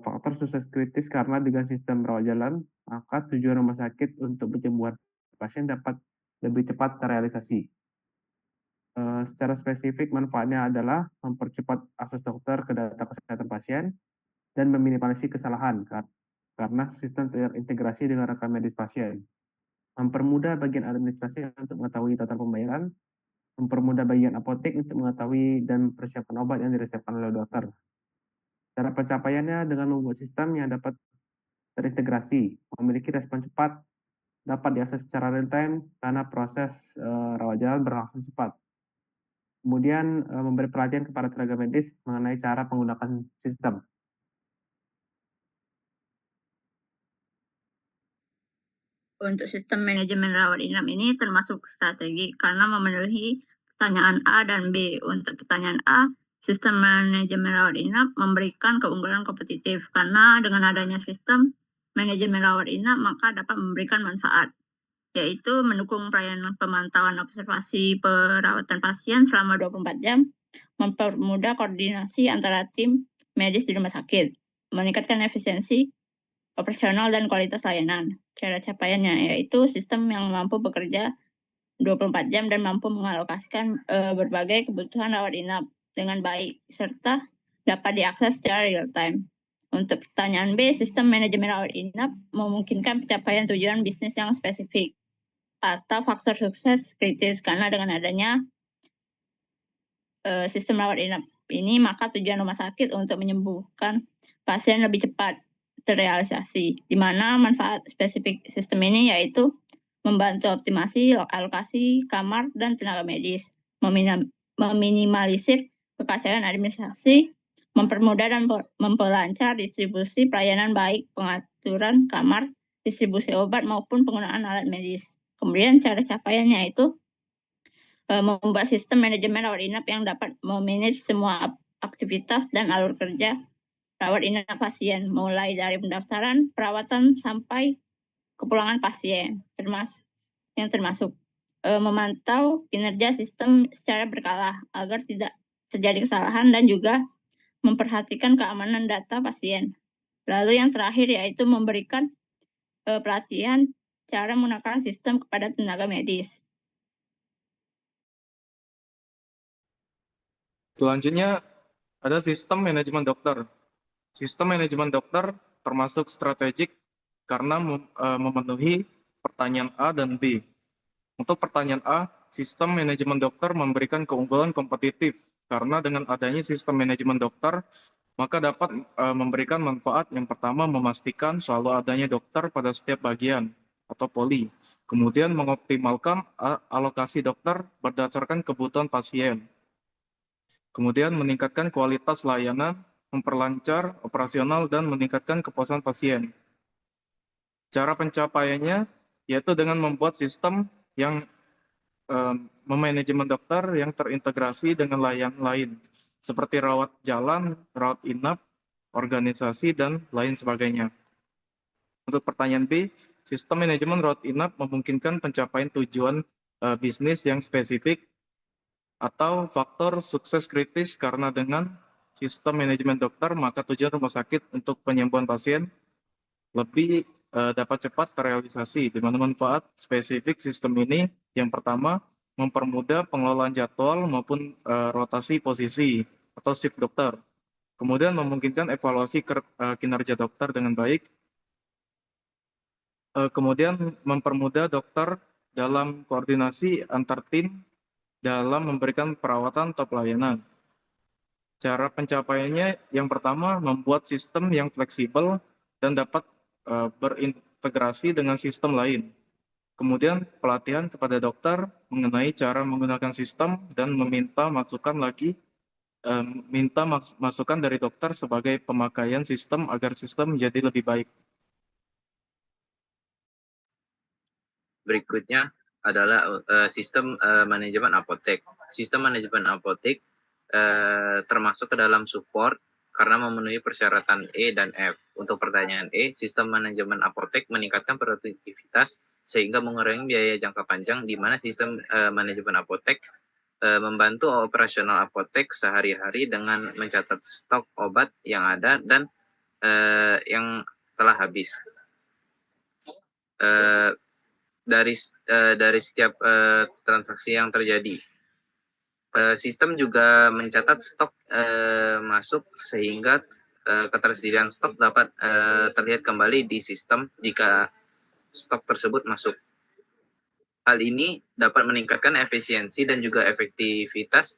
Faktor sukses kritis karena dengan sistem rawat jalan, maka tujuan rumah sakit untuk penyembuhan pasien dapat lebih cepat terrealisasi. Secara spesifik, manfaatnya adalah mempercepat akses dokter ke data kesehatan pasien dan meminimalisir kesalahan karena sistem terintegrasi dengan rekam medis pasien. Mempermudah bagian administrasi untuk mengetahui tata pembayaran, mempermudah bagian apotek untuk mengetahui dan persiapan obat yang diresepkan oleh dokter. Cara pencapaiannya dengan membuat sistem yang dapat terintegrasi, memiliki respon cepat, dapat diakses secara real time karena proses rawat jalan berlangsung cepat. Kemudian memberi pelatihan kepada tenaga medis mengenai cara menggunakan sistem. Untuk sistem manajemen rawat inap ini termasuk strategi karena memenuhi pertanyaan A dan B. Untuk pertanyaan A, sistem manajemen rawat inap memberikan keunggulan kompetitif karena dengan adanya sistem manajemen rawat inap maka dapat memberikan manfaat, yaitu mendukung pelayanan pemantauan observasi perawatan pasien selama 24 jam, mempermudah koordinasi antara tim medis di rumah sakit, meningkatkan efisiensi operasional dan kualitas layanan. Cara capaiannya yaitu sistem yang mampu bekerja 24 jam dan mampu mengalokasikan berbagai kebutuhan rawat inap dengan baik serta dapat diakses secara real time. Untuk pertanyaan B, sistem manajemen rawat inap memungkinkan pencapaian tujuan bisnis yang spesifik atau faktor sukses kritis karena dengan adanya sistem rawat inap ini maka tujuan rumah sakit untuk menyembuhkan pasien lebih cepat terrealisasi, di mana manfaat spesifik sistem ini yaitu membantu optimasi alokasi kamar dan tenaga medis, meminimalisir kekacauan administrasi, mempermudah dan memperlancar distribusi pelayanan baik pengaturan kamar, distribusi obat maupun penggunaan alat medis. Kemudian cara capaiannya itu membuat sistem manajemen rawat inap yang dapat memanage semua aktivitas dan alur kerja rawat inap pasien, mulai dari pendaftaran, perawatan, sampai kepulangan pasien, termasuk memantau kinerja sistem secara berkala agar tidak terjadi kesalahan dan juga memperhatikan keamanan data pasien. Lalu yang terakhir yaitu memberikan pelatihan cara menggunakan sistem kepada tenaga medis. Selanjutnya ada sistem manajemen dokter. Sistem manajemen dokter termasuk strategik karena memenuhi pertanyaan A dan B. Untuk pertanyaan A, sistem manajemen dokter memberikan keunggulan kompetitif karena dengan adanya sistem manajemen dokter, maka dapat memberikan manfaat yang pertama memastikan selalu adanya dokter pada setiap bagian atau poli. Kemudian mengoptimalkan alokasi dokter berdasarkan kebutuhan pasien. Kemudian meningkatkan kualitas layanan, memperlancar operasional dan meningkatkan kepuasan pasien. Cara pencapaiannya yaitu dengan membuat sistem yang memanajemen dokter yang terintegrasi dengan layanan lain, seperti rawat jalan, rawat inap, organisasi, dan lain sebagainya. Untuk pertanyaan B, sistem manajemen rawat inap memungkinkan pencapaian tujuan bisnis yang spesifik atau faktor sukses kritis karena dengan sistem manajemen dokter, maka tujuan rumah sakit untuk penyembuhan pasien lebih dapat cepat terrealisasi, di mana manfaat spesifik sistem ini yang pertama mempermudah pengelolaan jadwal maupun rotasi posisi atau shift dokter. Kemudian memungkinkan evaluasi kinerja dokter dengan baik. Kemudian mempermudah dokter dalam koordinasi antar tim dalam memberikan perawatan atau pelayanan. Cara pencapaiannya yang pertama membuat sistem yang fleksibel dan dapat berintegrasi dengan sistem lain. Kemudian pelatihan kepada dokter mengenai cara menggunakan sistem dan meminta masukan masukan dari dokter sebagai pemakaian sistem agar sistem menjadi lebih baik. Berikutnya adalah sistem manajemen apotek. Sistem manajemen apotek termasuk ke dalam support karena memenuhi persyaratan E dan F. Untuk pertanyaan E, sistem manajemen apotek meningkatkan produktivitas sehingga mengurangi biaya jangka panjang, di mana sistem manajemen apotek membantu operasional apotek sehari-hari dengan mencatat stok obat yang ada dan yang telah habis. Dari setiap transaksi yang terjadi. Sistem juga mencatat stok masuk sehingga ketersediaan stok dapat terlihat kembali di sistem jika stok tersebut masuk. Hal ini dapat meningkatkan efisiensi dan juga efektivitas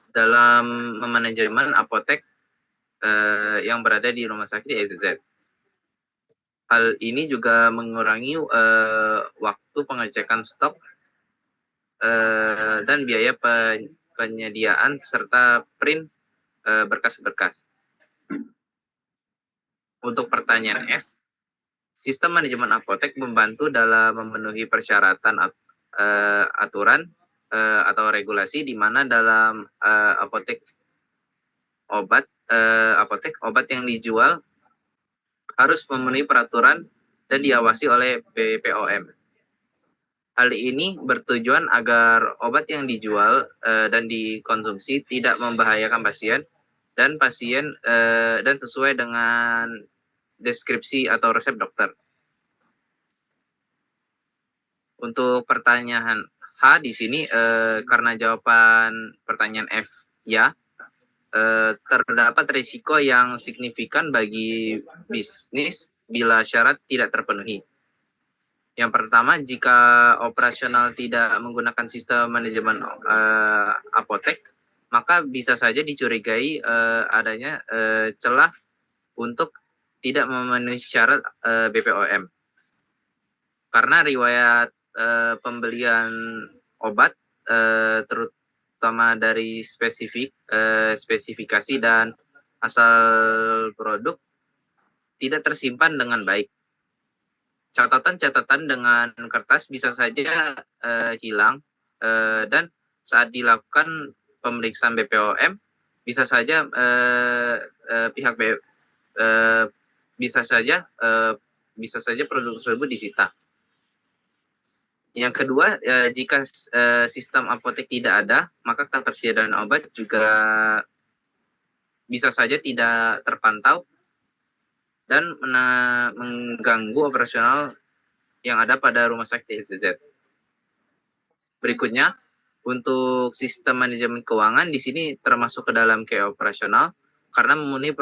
dalam manajemen apotek yang berada di rumah sakit EZZ. Hal ini juga mengurangi waktu pengecekan stok dan biaya penyediaan serta print berkas-berkas. Untuk pertanyaan F, sistem manajemen apotek membantu dalam memenuhi persyaratan aturan atau regulasi di mana dalam apotek obat yang dijual harus memenuhi peraturan dan diawasi oleh BPOM. Hal ini bertujuan agar obat yang dijual dan dikonsumsi tidak membahayakan pasien dan sesuai dengan deskripsi atau resep dokter. Untuk pertanyaan H di sini karena jawaban pertanyaan F ya, terdapat risiko yang signifikan bagi bisnis bila syarat tidak terpenuhi. Yang pertama, jika operasional tidak menggunakan sistem manajemen apotek, maka bisa saja dicurigai adanya celah untuk tidak memenuhi syarat BPOM. Karena riwayat pembelian obat terutama dari spesifikasi dan asal produk tidak tersimpan dengan baik. Catatan-catatan dengan kertas bisa saja hilang dan saat dilakukan pemeriksaan BPOM bisa saja bisa saja produk tersebut disita. Yang kedua, jika sistem apotek tidak ada, maka ketersediaan obat juga bisa saja tidak terpantau dan mengganggu operasional yang ada pada rumah sakit EZZ. Berikutnya, untuk sistem manajemen keuangan di sini termasuk ke dalam KE operasional karena memenuhi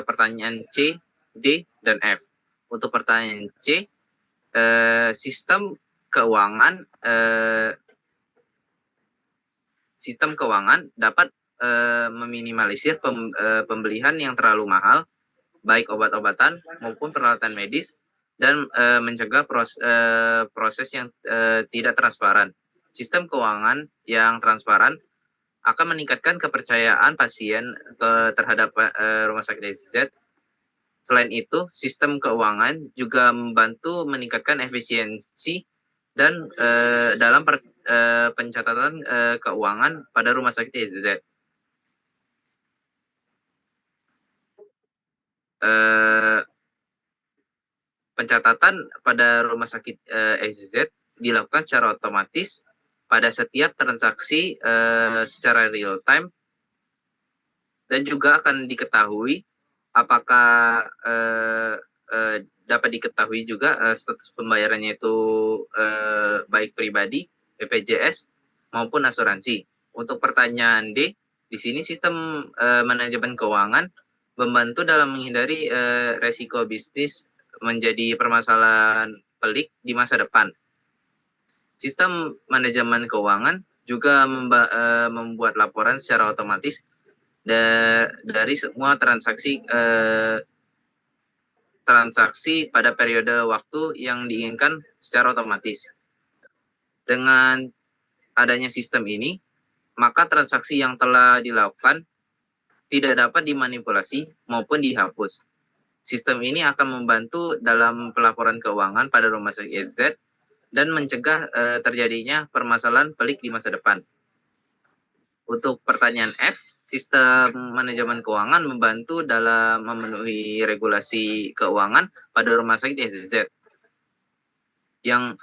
pertanyaan C, D, dan F. Untuk pertanyaan C, sistem keuangan dapat meminimalisir pembelian yang terlalu mahal, baik obat-obatan maupun peralatan medis, dan mencegah proses yang tidak transparan. Sistem keuangan yang transparan akan meningkatkan kepercayaan pasien terhadap rumah sakit EZZ. Selain itu, sistem keuangan juga membantu meningkatkan efisiensi dan dalam pencatatan keuangan pada rumah sakit EZZ. Pencatatan pada rumah sakit EZZ dilakukan secara otomatis pada setiap transaksi secara real time dan juga akan diketahui apakah dapat diketahui juga status pembayarannya itu baik pribadi, BPJS maupun asuransi. Untuk pertanyaan D, di sini sistem manajemen keuangan membantu dalam menghindari resiko bisnis menjadi permasalahan pelik di masa depan. Sistem manajemen keuangan juga membuat laporan secara otomatis dari semua transaksi pada periode waktu yang diinginkan secara otomatis. Dengan adanya sistem ini, maka transaksi yang telah dilakukan tidak dapat dimanipulasi maupun dihapus. Sistem ini akan membantu dalam pelaporan keuangan pada rumah sakit SZ dan mencegah terjadinya permasalahan pelik di masa depan. Untuk pertanyaan F, sistem manajemen keuangan membantu dalam memenuhi regulasi keuangan pada rumah sakit SZ yang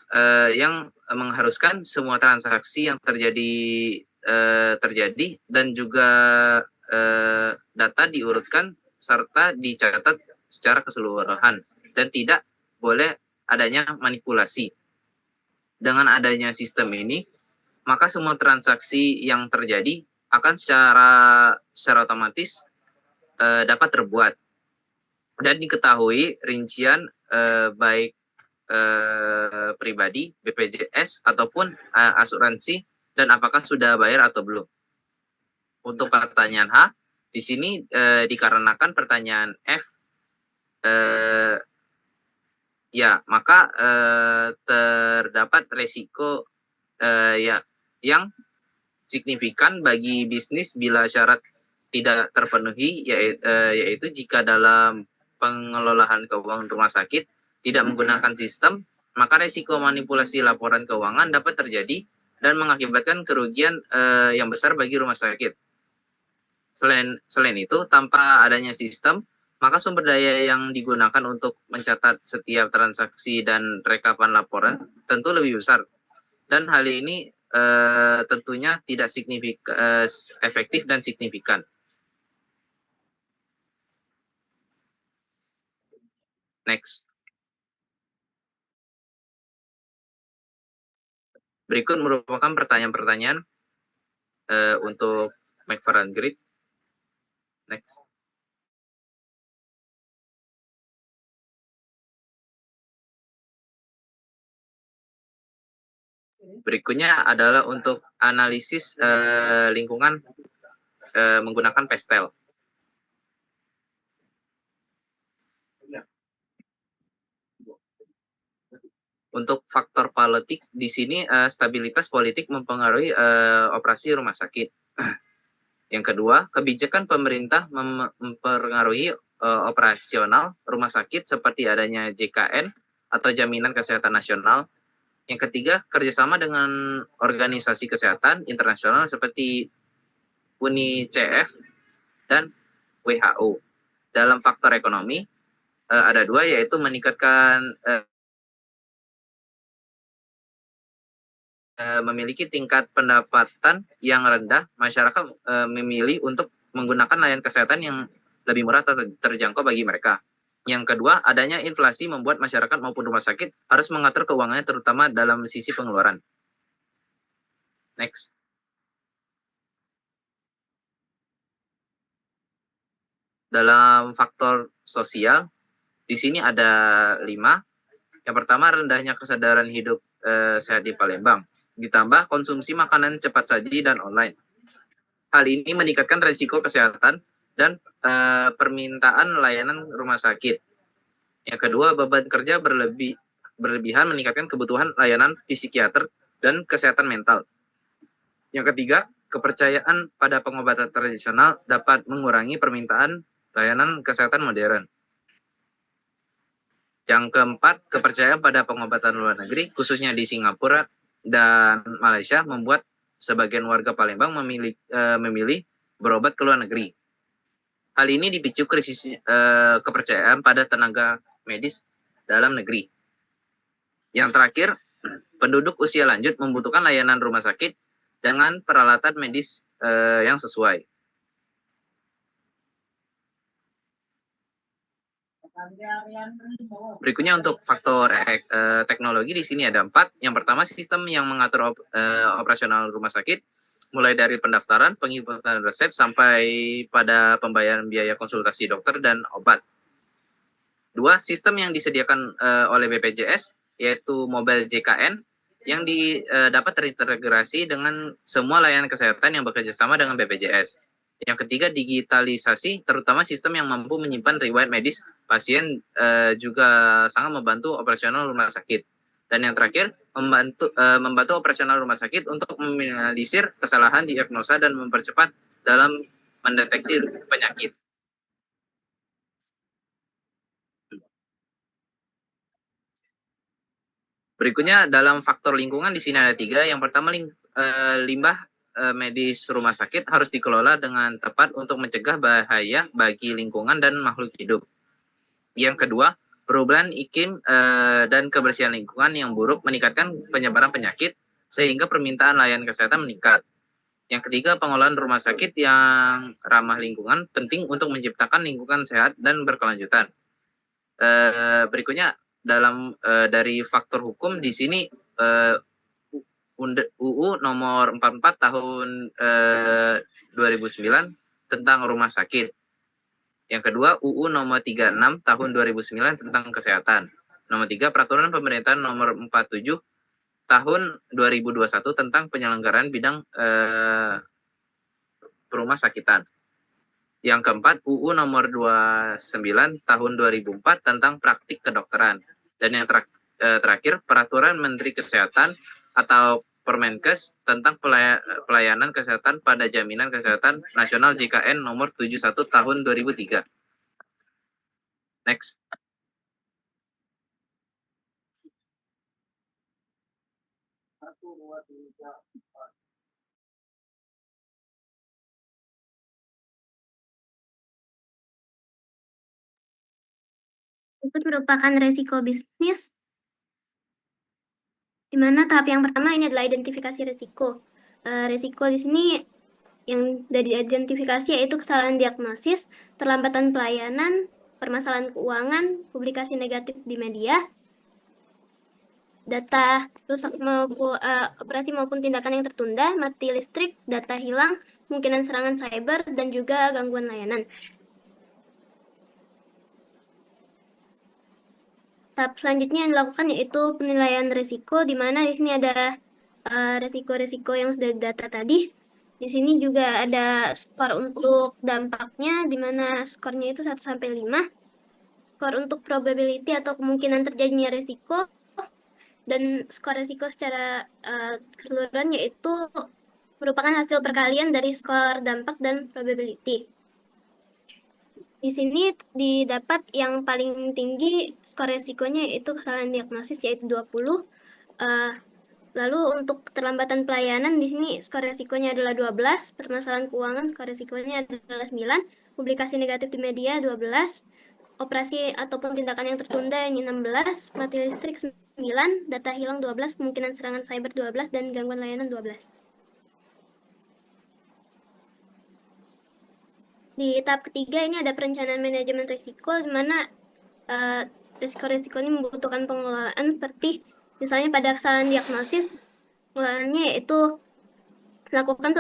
mengharuskan semua transaksi yang terjadi dan juga data diurutkan serta dicatat secara keseluruhan dan tidak boleh adanya manipulasi. Dengan adanya sistem ini, maka semua transaksi yang terjadi akan secara otomatis dapat terbuat dan diketahui rincian baik pribadi, BPJS ataupun asuransi dan apakah sudah bayar atau belum. Untuk pertanyaan H, di sini dikarenakan pertanyaan F maka terdapat resiko yang signifikan bagi bisnis bila syarat tidak terpenuhi, yaitu jika dalam pengelolaan keuangan rumah sakit tidak menggunakan sistem, maka resiko manipulasi laporan keuangan dapat terjadi dan mengakibatkan kerugian yang besar bagi rumah sakit. Selain itu, tanpa adanya sistem, maka sumber daya yang digunakan untuk mencatat setiap transaksi dan rekapan laporan tentu lebih besar. Dan hal ini tentunya tidak efektif dan signifikan. Next. Berikut merupakan pertanyaan-pertanyaan untuk McFarland Grid. Next. Berikutnya adalah untuk analisis lingkungan menggunakan PESTEL. Untuk faktor politik di sini stabilitas politik mempengaruhi operasi rumah sakit. Yang kedua, kebijakan pemerintah mempengaruhi operasional rumah sakit seperti adanya JKN atau Jaminan Kesehatan Nasional. Yang ketiga, kerjasama dengan organisasi kesehatan internasional seperti UNICEF dan WHO. Dalam faktor ekonomi, ada dua, yaitu meningkatkan memiliki tingkat pendapatan yang rendah, masyarakat memilih untuk menggunakan layanan kesehatan yang lebih murah atau terjangkau bagi mereka. Yang kedua, adanya inflasi membuat masyarakat maupun rumah sakit harus mengatur keuangannya terutama dalam sisi pengeluaran. Next. Dalam faktor sosial, di sini ada 5. Yang pertama, rendahnya kesadaran hidup sehat di Palembang. Ditambah konsumsi makanan cepat saji dan online. Hal ini meningkatkan risiko kesehatan dan permintaan layanan rumah sakit. Yang kedua, beban kerja berlebihan meningkatkan kebutuhan layanan psikiater dan kesehatan mental. Yang ketiga, kepercayaan pada pengobatan tradisional dapat mengurangi permintaan layanan kesehatan modern. Yang keempat, kepercayaan pada pengobatan luar negeri, khususnya di Singapura dan Malaysia, membuat sebagian warga Palembang memilih berobat ke luar negeri. Hal ini dipicu krisis kepercayaan pada tenaga medis dalam negeri. Yang terakhir, penduduk usia lanjut membutuhkan layanan rumah sakit dengan peralatan medis yang sesuai. Berikutnya untuk faktor teknologi, di sini ada 4. Yang pertama, sistem yang mengatur operasional rumah sakit, mulai dari pendaftaran, penginputan resep, sampai pada pembayaran biaya konsultasi dokter dan obat. 2, sistem yang disediakan oleh BPJS, yaitu mobile JKN, yang dapat terintegrasi dengan semua layanan kesehatan yang bekerja sama dengan BPJS. Yang ketiga, digitalisasi, terutama sistem yang mampu menyimpan riwayat medis pasien juga sangat membantu operasional rumah sakit. Dan yang terakhir, membantu operasional rumah sakit untuk meminimalisir kesalahan diagnosa dan mempercepat dalam mendeteksi penyakit. Berikutnya, dalam faktor lingkungan di sini ada 3. Yang pertama, limbah medis rumah sakit harus dikelola dengan tepat untuk mencegah bahaya bagi lingkungan dan makhluk hidup. Yang kedua, perubahan iklim dan kebersihan lingkungan yang buruk meningkatkan penyebaran penyakit sehingga permintaan layanan kesehatan meningkat. Yang ketiga, pengelolaan rumah sakit yang ramah lingkungan penting untuk menciptakan lingkungan sehat dan berkelanjutan. Berikutnya, dari faktor hukum di sini UU nomor 44 tahun 2009 tentang rumah sakit. Yang kedua, UU nomor 36 tahun 2009 tentang kesehatan. Nomor 3, peraturan pemerintahan nomor 47 tahun 2021 tentang penyelenggaraan bidang rumah sakitan. Yang keempat, UU nomor 29 tahun 2004 tentang praktik kedokteran. Dan yang terakhir, peraturan Menteri Kesehatan atau Permenkes tentang pelayanan kesehatan pada jaminan kesehatan nasional JKN nomor 71 tahun 2003. Next. Itu merupakan resiko bisnis, di mana tahap yang pertama ini adalah identifikasi resiko. Resiko di sini yang dari identifikasi yaitu kesalahan diagnosis, terlambatan pelayanan, permasalahan keuangan, publikasi negatif di media, data rusak maupun operasi maupun tindakan yang tertunda, mati listrik, data hilang, kemungkinan serangan cyber, dan juga gangguan layanan. Tahap selanjutnya yang dilakukan yaitu penilaian risiko, di mana di sini ada risiko-risiko yang sudah data tadi. Di sini juga ada skor untuk dampaknya, di mana skornya itu 1-5. Skor untuk probability atau kemungkinan terjadinya risiko, dan skor risiko secara keseluruhan yaitu merupakan hasil perkalian dari skor dampak dan probability. Di sini didapat yang paling tinggi skor resikonya yaitu kesalahan diagnosis yaitu 20. Lalu untuk keterlambatan pelayanan di sini skor resikonya adalah 12, permasalahan keuangan skor resikonya adalah 9, publikasi negatif di media 12, operasi ataupun tindakan yang tertunda ini 16, mati listrik 9, data hilang 12, kemungkinan serangan cyber 12, dan gangguan layanan 12. Di tahap ketiga ini ada perencanaan manajemen risiko, di mana risiko-risiko ini membutuhkan pengelolaan seperti misalnya pada kesalahan diagnosis, pengelolaannya yaitu melakukan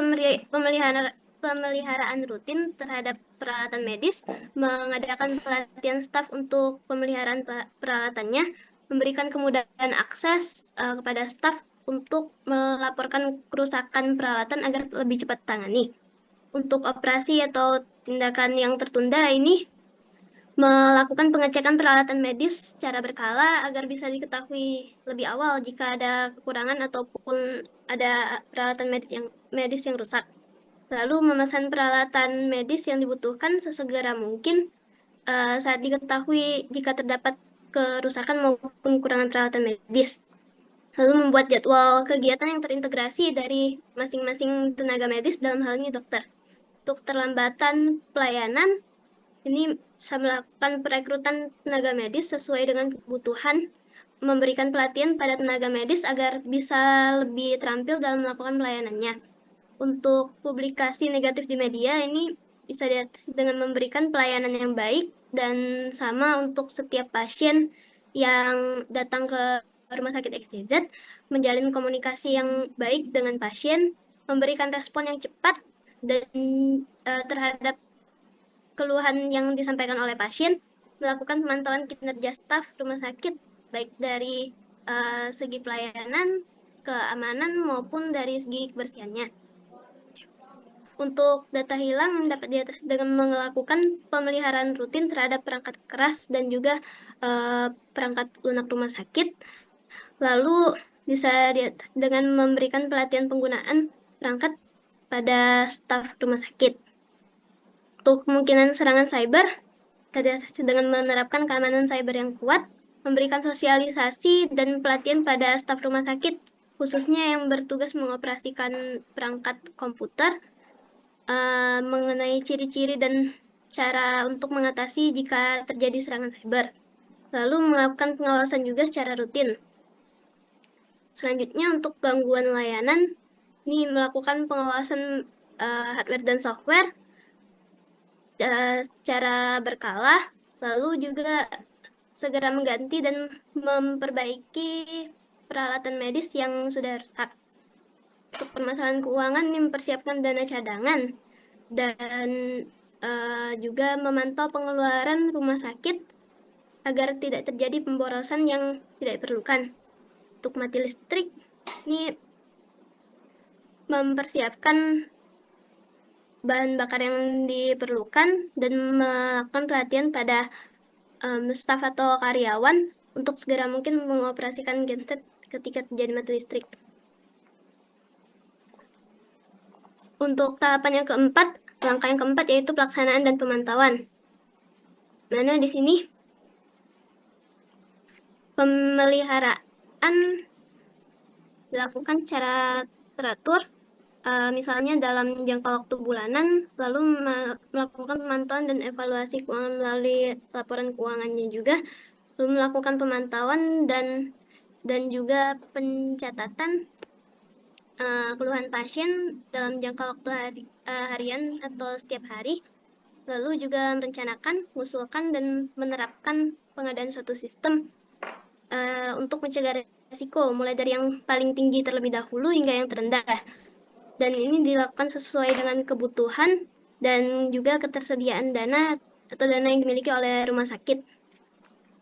pemeliharaan rutin terhadap peralatan medis, mengadakan pelatihan staf untuk pemeliharaan peralatannya, memberikan kemudahan akses kepada staf untuk melaporkan kerusakan peralatan agar lebih cepat tangani. Untuk operasi atau tindakan yang tertunda ini melakukan pengecekan peralatan medis secara berkala agar bisa diketahui lebih awal jika ada kekurangan ataupun ada peralatan medis yang rusak. Lalu memesan peralatan medis yang dibutuhkan sesegera mungkin saat diketahui jika terdapat kerusakan maupun kekurangan peralatan medis. Lalu membuat jadwal kegiatan yang terintegrasi dari masing-masing tenaga medis, dalam hal ini dokter. Untuk terlambatan pelayanan, ini bisa melakukan perekrutan tenaga medis sesuai dengan kebutuhan, memberikan pelatihan pada tenaga medis agar bisa lebih terampil dalam melakukan pelayanannya. Untuk publikasi negatif di media ini bisa diatasi dengan memberikan pelayanan yang baik dan sama untuk setiap pasien yang datang ke rumah sakit XYZ, menjalin komunikasi yang baik dengan pasien, memberikan respon yang cepat dan terhadap keluhan yang disampaikan oleh pasien, melakukan pemantauan kinerja staf rumah sakit baik dari segi pelayanan, keamanan maupun dari segi kebersihannya. Untuk data hilang dapat diatasi dengan melakukan pemeliharaan rutin terhadap perangkat keras dan juga perangkat lunak rumah sakit. Lalu bisa dengan memberikan pelatihan penggunaan perangkat pada staf rumah sakit. Untuk kemungkinan serangan cyber, diatasi dengan menerapkan keamanan cyber yang kuat, memberikan sosialisasi dan pelatihan pada staf rumah sakit, khususnya yang bertugas mengoperasikan perangkat komputer, mengenai ciri-ciri dan cara untuk mengatasi jika terjadi serangan cyber. Lalu melakukan pengawasan juga secara rutin. Selanjutnya untuk gangguan layanan, ini melakukan pengawasan hardware dan software secara berkala, lalu juga segera mengganti dan memperbaiki peralatan medis yang sudah rusak. Untuk permasalahan keuangan, ini mempersiapkan dana cadangan dan juga memantau pengeluaran rumah sakit agar tidak terjadi pemborosan yang tidak diperlukan. Untuk mati listrik, ini mempersiapkan bahan bakar yang diperlukan dan melakukan pelatihan pada staf atau karyawan untuk segera mungkin mengoperasikan genset ketika terjadi mati listrik. Untuk tahapan yang keempat, langkah yang keempat yaitu pelaksanaan dan pemantauan. Mana di sini pemeliharaan dilakukan secara teratur, misalnya dalam jangka waktu bulanan, lalu melakukan pemantauan dan evaluasi keuangan melalui laporan keuangannya juga, lalu melakukan pemantauan dan juga pencatatan keluhan pasien dalam jangka waktu harian atau setiap hari, lalu juga merencanakan, mengusulkan, dan menerapkan pengadaan suatu sistem untuk mencegah risiko, mulai dari yang paling tinggi terlebih dahulu hingga yang terendah. Dan ini dilakukan sesuai dengan kebutuhan dan juga ketersediaan dana atau dana yang dimiliki oleh rumah sakit.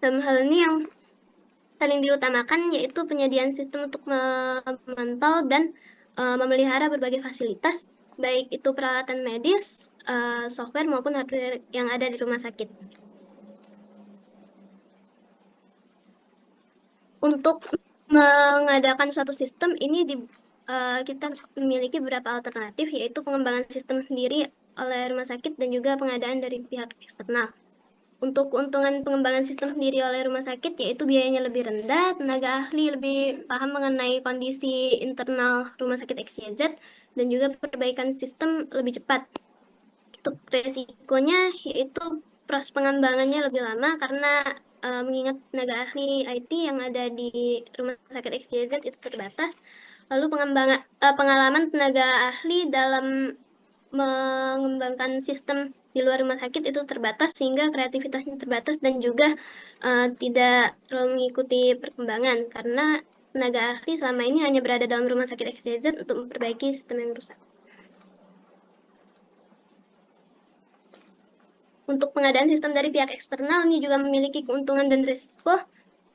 Dalam hal ini yang paling diutamakan yaitu penyediaan sistem untuk memantau dan memelihara berbagai fasilitas, baik itu peralatan medis, software maupun hardware yang ada di rumah sakit. Untuk mengadakan suatu sistem ini kita memiliki beberapa alternatif, yaitu pengembangan sistem sendiri oleh rumah sakit dan juga pengadaan dari pihak eksternal. Untuk keuntungan pengembangan sistem sendiri oleh rumah sakit yaitu biayanya lebih rendah, tenaga ahli lebih paham mengenai kondisi internal rumah sakit XYZ, dan juga perbaikan sistem lebih cepat. Untuk resikonya yaitu proses pengembangannya lebih lama karena mengingat tenaga ahli IT yang ada di rumah sakit XYZ itu terbatas. Lalu pengalaman tenaga ahli dalam mengembangkan sistem di luar rumah sakit itu terbatas, sehingga kreativitasnya terbatas dan juga tidak terlalu mengikuti perkembangan karena tenaga ahli selama ini hanya berada dalam rumah sakit XYZ untuk memperbaiki sistem yang rusak. Untuk pengadaan sistem dari pihak eksternal ini juga memiliki keuntungan dan risiko,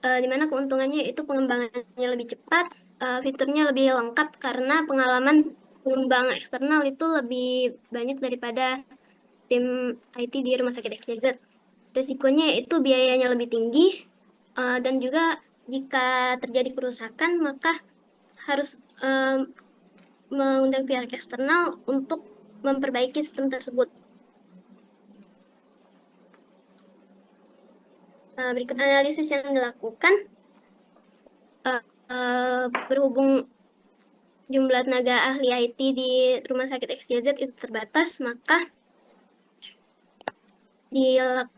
di mana keuntungannya itu pengembangannya lebih cepat, fiturnya lebih lengkap karena pengalaman pengembang eksternal itu lebih banyak daripada tim IT di rumah sakit XYZ. Risikonya itu biayanya lebih tinggi, dan juga jika terjadi kerusakan maka harus mengundang pihak eksternal untuk memperbaiki sistem tersebut. Berikut analisis yang dilakukan. Berhubung jumlah tenaga ahli IT di rumah sakit XYZ itu terbatas, maka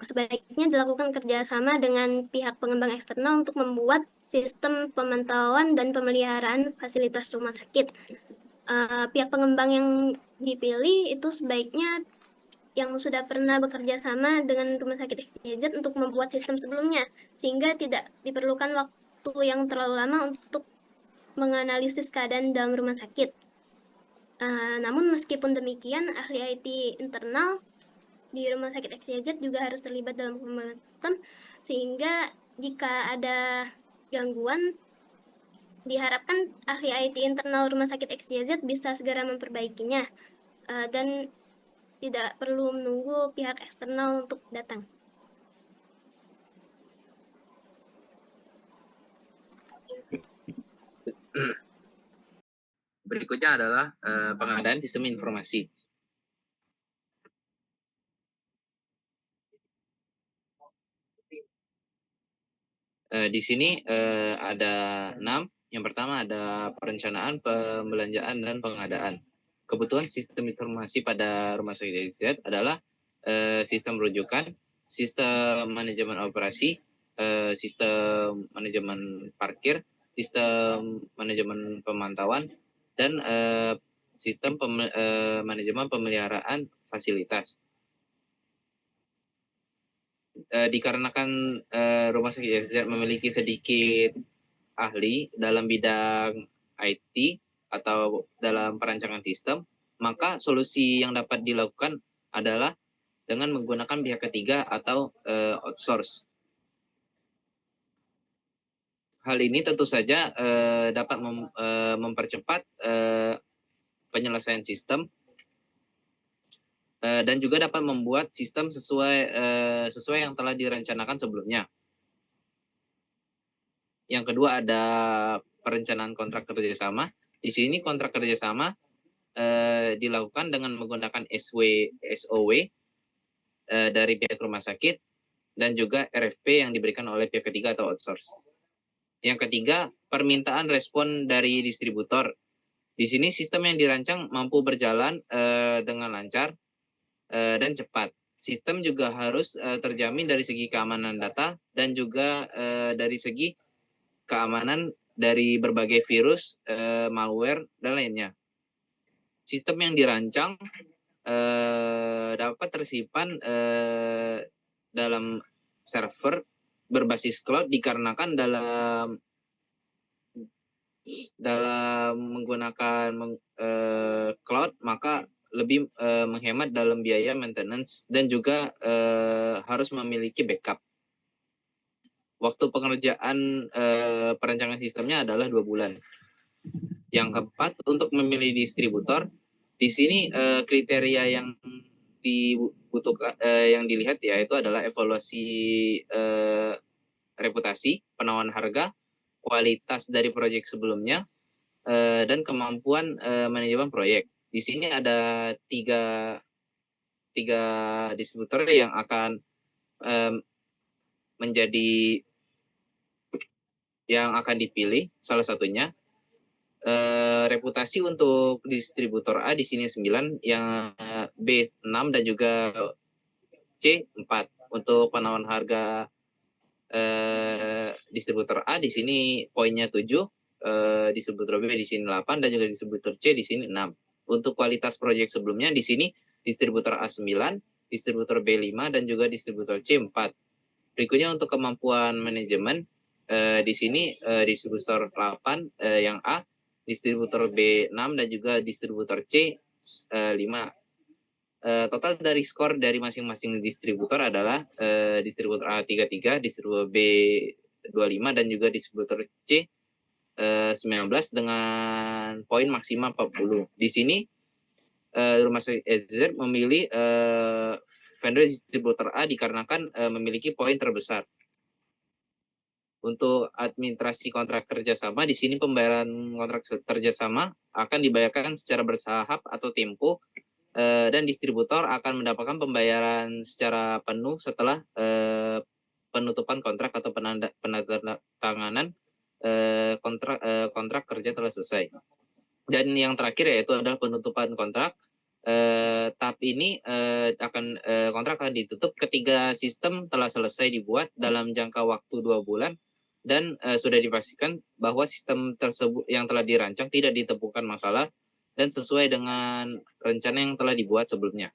sebaiknya dilakukan kerjasama dengan pihak pengembang eksternal untuk membuat sistem pemantauan dan pemeliharaan fasilitas rumah sakit. Pihak pengembang yang dipilih itu sebaiknya yang sudah pernah bekerja sama dengan rumah sakit XYZ untuk membuat sistem sebelumnya, sehingga tidak diperlukan waktu yang terlalu lama untuk menganalisis keadaan dalam rumah sakit. Namun meskipun demikian, ahli IT internal di rumah sakit XYZ juga harus terlibat dalam pengembangan sistem, sehingga jika ada gangguan, diharapkan ahli IT internal rumah sakit XYZ bisa segera memperbaikinya. dan tidak perlu menunggu pihak eksternal untuk datang. Berikutnya adalah pengadaan sistem informasi. Di sini ada 6. Yang pertama ada perencanaan, pembelanjaan, dan pengadaan. Kebutuhan sistem informasi pada rumah sakit EZ adalah sistem rujukan, sistem manajemen operasi, sistem manajemen parkir, sistem manajemen pemantauan, dan sistem manajemen pemeliharaan fasilitas. Dikarenakan rumah sakit EZ memiliki sedikit ahli dalam bidang IT atau dalam perancangan sistem, maka solusi yang dapat dilakukan adalah dengan menggunakan pihak ketiga atau outsource. Hal ini tentu saja dapat mempercepat penyelesaian sistem dan juga dapat membuat sistem sesuai yang telah direncanakan sebelumnya. Yang kedua ada perencanaan kontrak kerjasama. Di sini kontrak kerjasama dilakukan dengan menggunakan SOW dari pihak rumah sakit dan juga RFP yang diberikan oleh pihak ketiga atau outsource. Yang ketiga, permintaan respon dari distributor. Di sini sistem yang dirancang mampu berjalan dengan lancar dan cepat. Sistem juga harus terjamin dari segi keamanan data dan juga dari segi keamanan dari berbagai virus, malware, dan lainnya. Sistem yang dirancang dapat tersimpan dalam server berbasis cloud dikarenakan dalam menggunakan cloud maka lebih menghemat dalam biaya maintenance dan juga harus memiliki backup. Waktu pengerjaan perancangan sistemnya adalah 2 bulan. Yang keempat, untuk memilih distributor, di sini kriteria yang dibutuhkan yang dilihat yaitu adalah evaluasi reputasi, penawaran harga, kualitas dari proyek sebelumnya, dan kemampuan manajemen proyek. Di sini ada tiga distributor yang akan menjadi yang akan dipilih. Salah satunya reputasi untuk distributor A di sini 9, yang B 6 dan juga C 4. Untuk penawaran harga distributor A di sini poinnya 7, distributor B di sini 8 dan juga distributor C di sini 6. Untuk kualitas proyek sebelumnya di sini distributor A 9, distributor B 5 dan juga distributor C 4. Berikutnya untuk kemampuan manajemen di sini distributor 8 yang A, distributor B 6 dan juga distributor C 5. Total dari skor dari masing-masing distributor adalah distributor A 33, distributor B 25 dan juga distributor C 19 dengan poin maksimal 40. Di sini rumah sakit EZ memilih vendor distributor A dikarenakan memiliki poin terbesar. Untuk administrasi kontrak kerjasama, di sini pembayaran kontrak kerjasama akan dibayarkan secara bertahap atau tempo, dan distributor akan mendapatkan pembayaran secara penuh setelah penutupan kontrak atau penandatanganan kontrak kerja telah selesai. Dan yang terakhir yaitu adalah penutupan kontrak. Tahap ini kontrak akan ditutup ketika sistem telah selesai dibuat dalam jangka waktu 2 bulan dan sudah dipastikan bahwa sistem tersebut yang telah dirancang tidak ditemukan masalah dan sesuai dengan rencana yang telah dibuat sebelumnya.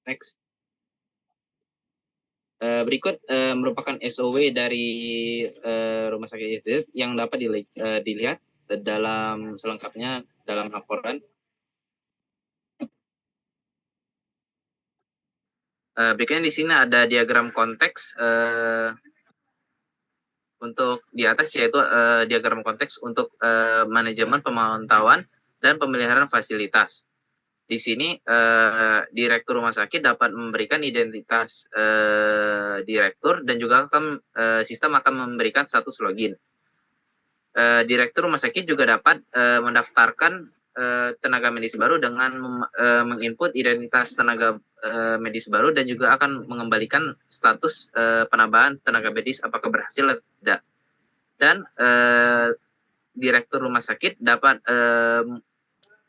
Next. Berikut merupakan SOW dari Rumah Sakit EZ yang dapat dilihat dalam selengkapnya dalam laporan. Berikutnya di sini ada diagram konteks untuk di atas yaitu diagram konteks untuk manajemen pemantauan dan pemeliharaan fasilitas. Di sini direktur rumah sakit dapat memberikan identitas direktur dan juga sistem akan memberikan status login. Direktur rumah sakit juga dapat mendaftarkan tenaga medis baru dengan menginput identitas tenaga medis baru dan juga akan mengembalikan status penambahan tenaga medis apakah berhasil atau tidak. Dan direktur rumah sakit dapat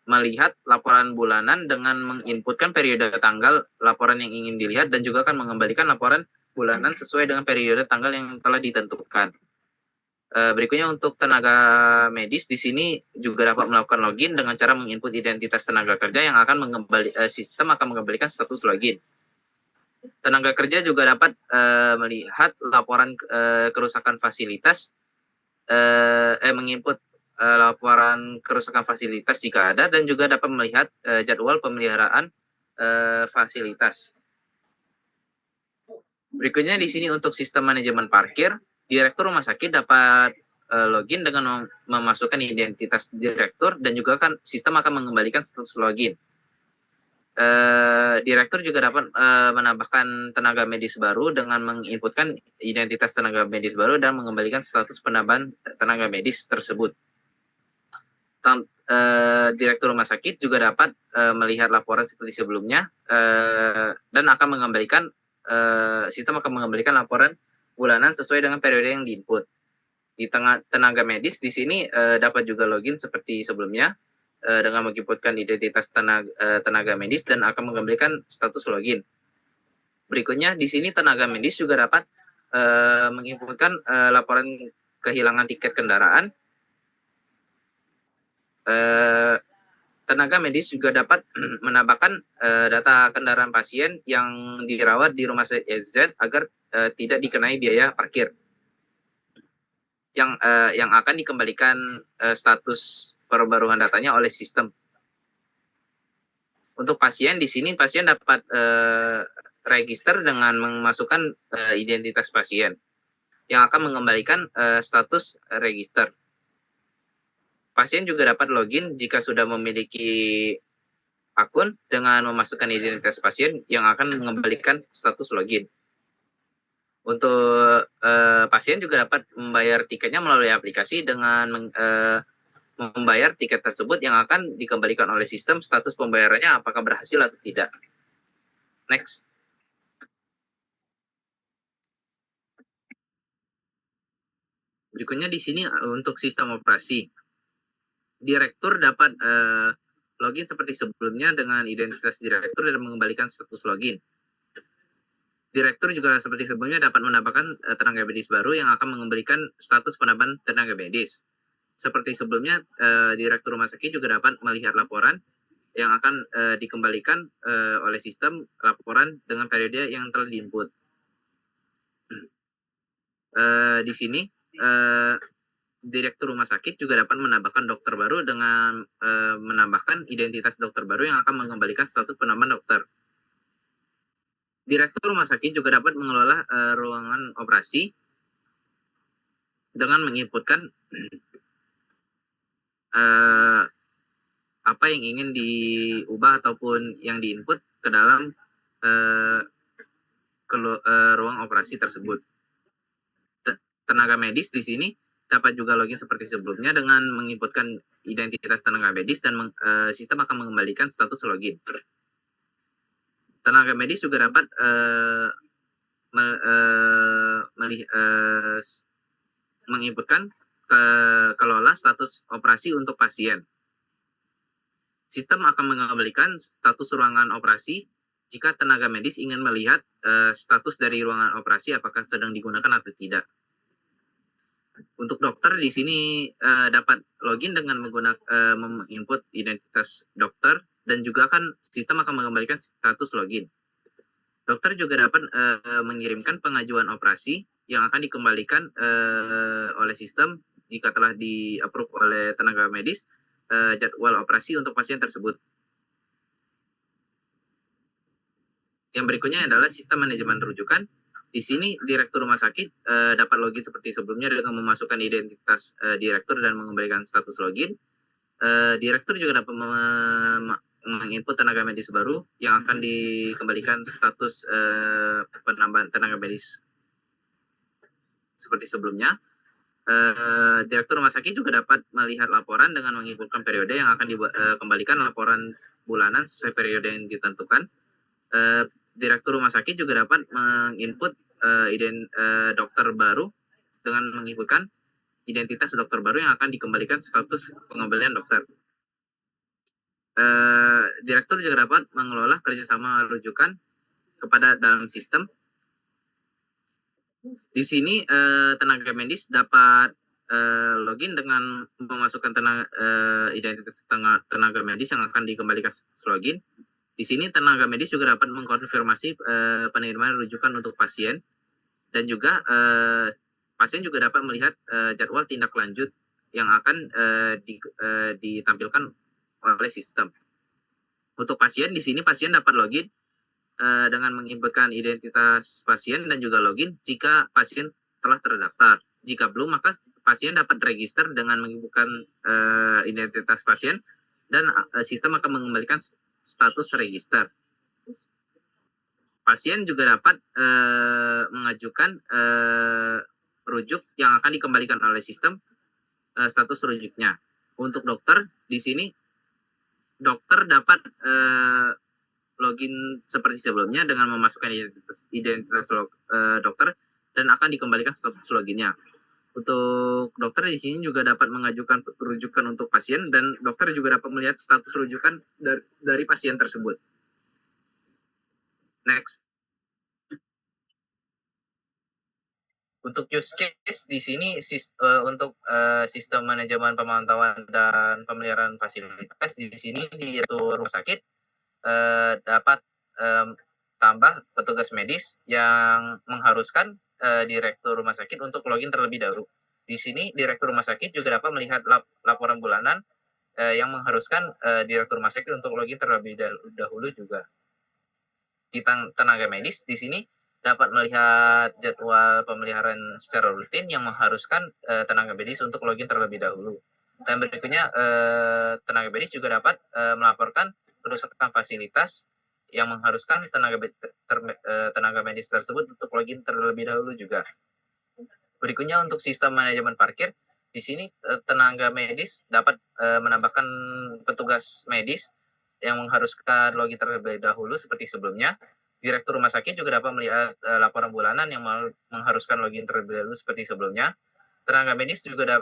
melihat laporan bulanan dengan menginputkan periode tanggal laporan yang ingin dilihat dan juga akan mengembalikan laporan bulanan sesuai dengan periode tanggal yang telah ditentukan. Berikutnya untuk tenaga medis di sini juga dapat melakukan login dengan cara menginput identitas tenaga kerja yang akan sistem akan mengembalikan status login. Tenaga kerja juga dapat melihat laporan kerusakan fasilitas, menginput laporan kerusakan fasilitas jika ada dan juga dapat melihat jadwal pemeliharaan fasilitas. Berikutnya di sini untuk sistem manajemen parkir, direktur rumah sakit dapat login dengan memasukkan identitas direktur dan juga sistem akan mengembalikan status login. Direktur juga dapat menambahkan tenaga medis baru dengan menginputkan identitas tenaga medis baru dan mengembalikan status penambahan tenaga medis tersebut. Direktur rumah sakit juga dapat melihat laporan seperti sebelumnya dan akan mengembalikan sistem akan mengembalikan laporan bulanan sesuai dengan periode yang diinput. Di tenaga medis di sini dapat juga login seperti sebelumnya dengan menginputkan identitas tenaga medis dan akan mengembalikan status login. Berikutnya di sini tenaga medis juga dapat menginputkan laporan kehilangan tiket kendaraan. Tenaga medis juga dapat menambahkan data kendaraan pasien yang dirawat di rumah sakit SZ agar tidak dikenai biaya parkir yang akan dikembalikan status perbaruan datanya oleh sistem. Untuk pasien di sini pasien dapat register dengan memasukkan identitas pasien yang akan mengembalikan status register. Pasien juga dapat login jika sudah memiliki akun dengan memasukkan identitas pasien yang akan mengembalikan status login. Untuk pasien juga dapat membayar tiketnya melalui aplikasi dengan membayar tiket tersebut yang akan dikembalikan oleh sistem status pembayarannya apakah berhasil atau tidak. Next. Berikutnya di sini untuk sistem operasi. Direktur dapat login seperti sebelumnya dengan identitas direktur dan mengembalikan status login. Direktur juga seperti sebelumnya dapat menambahkan tenaga medis baru yang akan mengembalikan status penambahan tenaga medis. Seperti sebelumnya, direktur rumah sakit juga dapat melihat laporan yang akan dikembalikan oleh sistem laporan dengan periode yang telah diinput. Di sini, direktur rumah sakit juga dapat menambahkan dokter baru dengan menambahkan identitas dokter baru yang akan mengembalikan status penambahan dokter. Direktur rumah sakit juga dapat mengelola ruangan operasi dengan menginputkan apa yang ingin diubah ataupun yang diinput ke dalam ruang operasi tersebut. Tenaga medis di sini dapat juga login seperti sebelumnya dengan menginputkan identitas tenaga medis dan sistem akan mengembalikan status login. Tenaga medis juga dapat menginputkan kelola status operasi untuk pasien. Sistem akan mengembalikan status ruangan operasi jika tenaga medis ingin melihat status dari ruangan operasi apakah sedang digunakan atau tidak. Untuk dokter di sini dapat login dengan menggunakan menginput identitas dokter dan juga sistem akan mengembalikan status login. Dokter juga dapat mengirimkan pengajuan operasi yang akan dikembalikan oleh sistem jika telah di-approve oleh tenaga medis jadwal operasi untuk pasien tersebut. Yang berikutnya adalah sistem manajemen rujukan. Di sini direktur rumah sakit dapat login seperti sebelumnya dengan memasukkan identitas direktur dan mengembalikan status login. Direktur juga dapat menginput tenaga medis baru yang akan dikembalikan status penambahan tenaga medis seperti sebelumnya. Direktur rumah sakit juga dapat melihat laporan dengan menginputkan periode yang akan dikembalikan laporan bulanan sesuai periode yang ditentukan. Direktur rumah sakit juga dapat menginput dokter baru dengan menginputkan identitas dokter baru yang akan dikembalikan status pengembalian dokter. Direktur juga dapat mengelola kerjasama rujukan kepada dalam sistem. Di sini tenaga medis dapat login dengan memasukkan identitas tenaga medis yang akan dikembalikan login. Di sini tenaga medis juga dapat mengkonfirmasi penerimaan rujukan untuk pasien dan juga pasien juga dapat melihat jadwal tindak lanjut yang akan ditampilkan oleh sistem. Untuk pasien di sini pasien dapat login dengan menginputkan identitas pasien dan juga login jika pasien telah terdaftar. Jika belum, maka pasien dapat register dengan menginputkan identitas pasien dan sistem akan mengembalikan status register. Pasien juga dapat mengajukan rujuk yang akan dikembalikan oleh sistem status rujuknya. Untuk dokter, di sini dokter dapat login seperti sebelumnya dengan memasukkan identitas dokter dan akan dikembalikan status loginnya. Untuk dokter di sini juga dapat mengajukan rujukan untuk pasien dan dokter juga dapat melihat status rujukan dari pasien tersebut. Next. Untuk use case di sini untuk sistem manajemen pemantauan dan pemeliharaan fasilitas di sini di rumah sakit dapat tambah petugas medis yang mengharuskan direktur rumah sakit untuk login terlebih dahulu. Di sini direktur rumah sakit juga dapat melihat laporan bulanan yang mengharuskan direktur rumah sakit untuk login terlebih dahulu juga. Di tenaga medis di sini dapat melihat jadwal pemeliharaan secara rutin yang mengharuskan tenaga medis untuk login terlebih dahulu. Dan berikutnya tenaga medis juga dapat melaporkan kerusakan fasilitas yang mengharuskan tenaga medis tersebut untuk login terlebih dahulu juga. Berikutnya untuk sistem manajemen parkir, di sini tenaga medis dapat menambahkan petugas medis yang mengharuskan login terlebih dahulu seperti sebelumnya. Direktur rumah sakit juga dapat melihat laporan bulanan yang mengharuskan login terlebih dahulu seperti sebelumnya. Tenaga medis juga dapat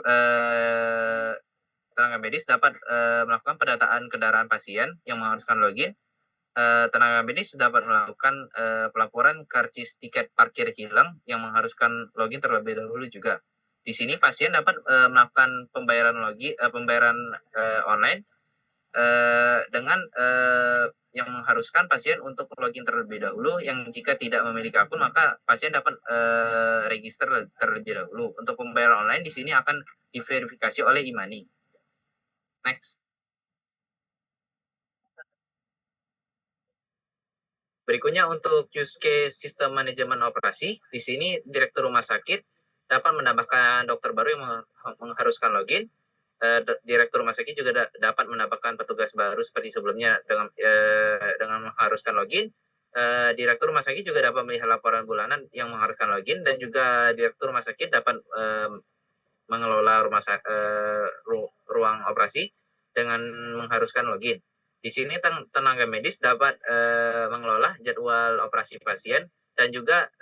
melakukan pendataan kendaraan pasien yang mengharuskan login. Tenaga medis dapat melakukan pelaporan karcis tiket parkir hilang yang mengharuskan login terlebih dahulu juga. Di sini pasien dapat melakukan pembayaran online dengan yang mengharuskan pasien untuk login terlebih dahulu. Yang jika tidak memiliki akun maka pasien dapat register terlebih dahulu. Untuk pembayaran online di sini akan diverifikasi oleh e-money. Next. Berikutnya untuk use case sistem manajemen operasi, di sini direktur rumah sakit dapat menambahkan dokter baru yang mengharuskan login. Direktur rumah sakit juga dapat menambahkan petugas baru seperti sebelumnya dengan mengharuskan login. Direktur rumah sakit juga dapat melihat laporan bulanan yang mengharuskan login dan juga direktur rumah sakit dapat mengelola ruang operasi dengan mengharuskan login. Di sini tenaga medis dapat mengelola jadwal operasi pasien dan juga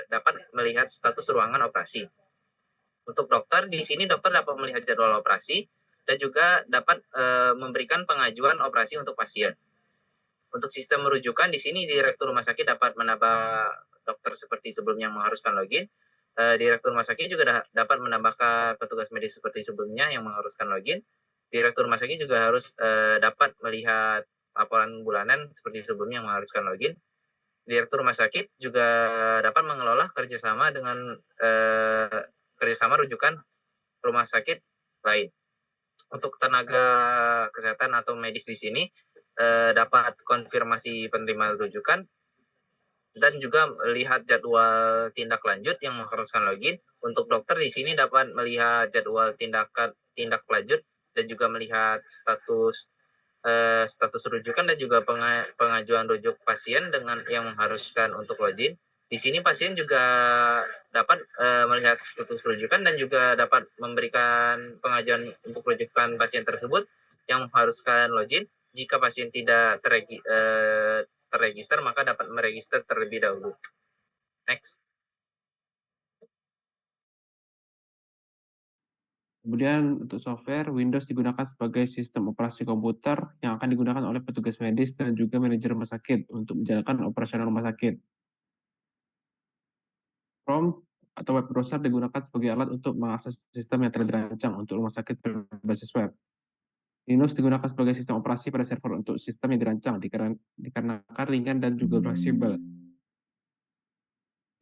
dapat melihat status ruangan operasi. Untuk dokter, di sini dokter dapat melihat jadwal operasi dan juga dapat memberikan pengajuan operasi untuk pasien. Untuk sistem merujukan, di sini direktur rumah sakit dapat menambah dokter seperti sebelumnya yang mengharuskan login. Direktur rumah sakit juga dapat menambahkan petugas medis seperti sebelumnya yang mengharuskan login. Direktur rumah sakit juga harus dapat melihat laporan bulanan seperti sebelumnya yang mengharuskan login. Direktur rumah sakit juga dapat mengelola kerjasama dengan kerjasama rujukan rumah sakit lain. Untuk tenaga kesehatan atau medis di sini dapat konfirmasi penerima rujukan dan juga melihat jadwal tindak lanjut yang mengharuskan login. Untuk dokter di sini dapat melihat jadwal tindak lanjut dan juga melihat status rujukan dan juga pengajuan rujuk pasien dengan yang mengharuskan untuk login. Di sini pasien juga dapat melihat status rujukan dan juga dapat memberikan pengajuan untuk rujukan pasien tersebut yang mengharuskan login. Jika pasien tidak terregister, maka dapat meregister terlebih dahulu. Next. Kemudian untuk software, Windows digunakan sebagai sistem operasi komputer yang akan digunakan oleh petugas medis dan juga manajer rumah sakit untuk menjalankan operasional rumah sakit. Chrome atau web browser digunakan sebagai alat untuk mengakses sistem yang telah dirancang untuk rumah sakit berbasis web. Linux digunakan sebagai sistem operasi pada server untuk sistem yang dirancang dikarenakan ringan dan juga fleksibel.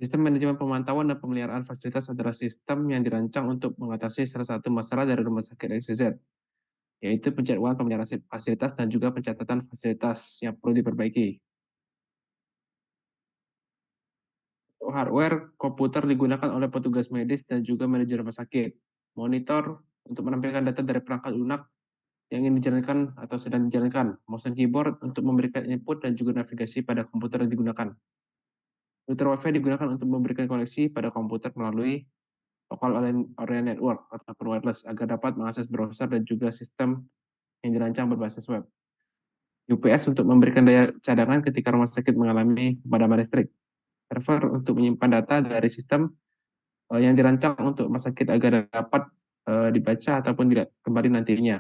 Sistem manajemen pemantauan dan pemeliharaan fasilitas adalah sistem yang dirancang untuk mengatasi salah satu masalah dari rumah sakit XYZ, yaitu penjadwalan pemeliharaan fasilitas dan juga pencatatan fasilitas yang perlu diperbaiki. Untuk hardware, komputer digunakan oleh petugas medis dan juga manajer rumah sakit. Monitor untuk menampilkan data dari perangkat lunak yang ingin dijalankan atau sedang dijalankan. Motion keyboard untuk memberikan input dan juga navigasi pada komputer yang digunakan. Router Wi-Fi digunakan untuk memberikan koneksi pada komputer melalui local area network atau wireless agar dapat mengakses browser dan juga sistem yang dirancang berbasis web. UPS untuk memberikan daya cadangan ketika rumah sakit mengalami pemadaman listrik. Server untuk menyimpan data dari sistem yang dirancang untuk rumah sakit agar dapat dibaca ataupun tidak kembali nantinya.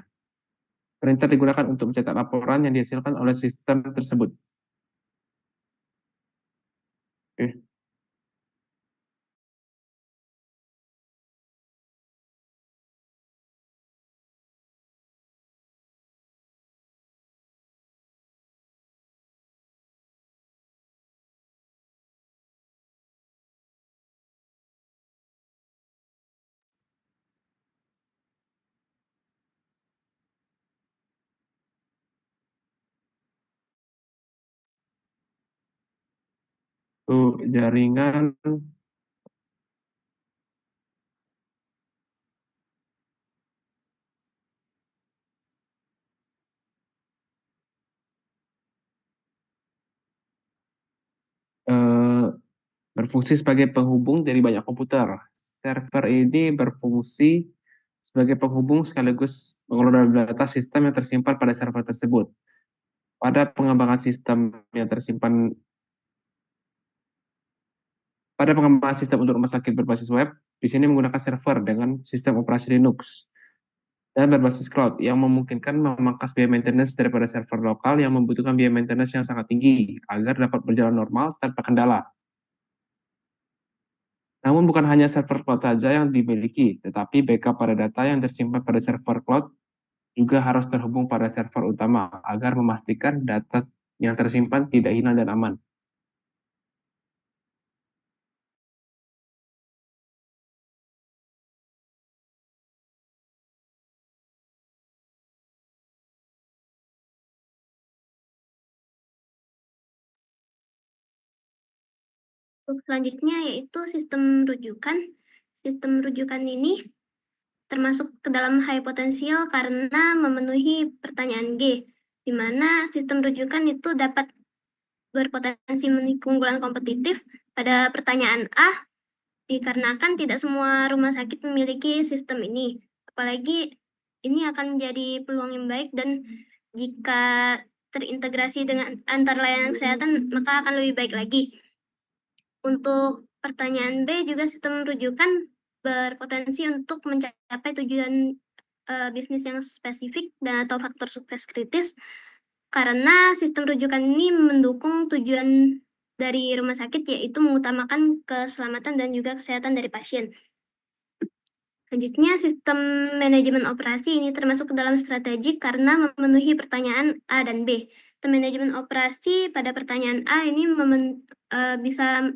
Printer digunakan untuk mencetak laporan yang dihasilkan oleh sistem tersebut. Oke. Untuk jaringan berfungsi sebagai penghubung dari banyak komputer. Server ini berfungsi sebagai penghubung sekaligus mengelola data sistem yang tersimpan pada server tersebut. Pada pengembangan sistem untuk rumah sakit berbasis web, di sini menggunakan server dengan sistem operasi Linux dan berbasis cloud yang memungkinkan memangkas biaya maintenance daripada server lokal yang membutuhkan biaya maintenance yang sangat tinggi agar dapat berjalan normal tanpa kendala. Namun bukan hanya server cloud saja yang dimiliki, tetapi backup pada data yang tersimpan pada server cloud juga harus terhubung pada server utama agar memastikan data yang tersimpan tidak hilang dan aman. Selanjutnya yaitu sistem rujukan. Sistem rujukan ini termasuk ke dalam high potensial karena memenuhi pertanyaan G, di mana sistem rujukan itu dapat berpotensi memiliki keunggulan kompetitif pada pertanyaan A, dikarenakan tidak semua rumah sakit memiliki sistem ini. Apalagi ini akan menjadi peluang yang baik dan jika terintegrasi dengan antar layanan kesehatan maka akan lebih baik lagi. Untuk pertanyaan B juga sistem rujukan berpotensi untuk mencapai tujuan bisnis yang spesifik dan atau faktor sukses kritis karena sistem rujukan ini mendukung tujuan dari rumah sakit yaitu mengutamakan keselamatan dan juga kesehatan dari pasien. Selanjutnya, sistem manajemen operasi ini termasuk ke dalam strategi karena memenuhi pertanyaan A dan B. Sistem manajemen operasi pada pertanyaan A ini bisa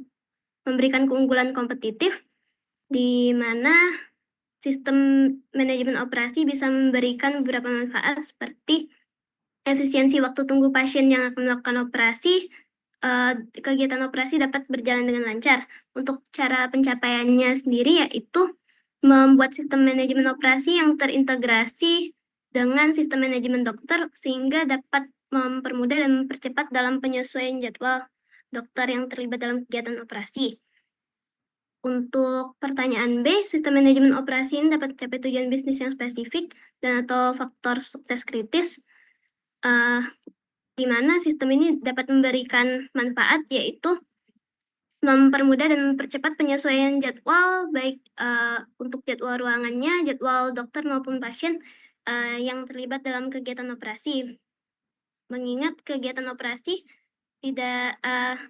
memberikan keunggulan kompetitif di mana sistem manajemen operasi bisa memberikan beberapa manfaat seperti efisiensi waktu tunggu pasien yang akan melakukan operasi, kegiatan operasi dapat berjalan dengan lancar. Untuk cara pencapaiannya sendiri yaitu membuat sistem manajemen operasi yang terintegrasi dengan sistem manajemen dokter sehingga dapat mempermudah dan mempercepat dalam penyesuaian jadwal dokter yang terlibat dalam kegiatan operasi. Untuk pertanyaan B, sistem manajemen operasi ini dapat mencapai tujuan bisnis yang spesifik dan atau faktor sukses kritis, di mana sistem ini dapat memberikan manfaat, yaitu mempermudah dan mempercepat penyesuaian jadwal, baik untuk jadwal ruangannya, jadwal dokter maupun pasien yang terlibat dalam kegiatan operasi. Mengingat kegiatan operasi tidak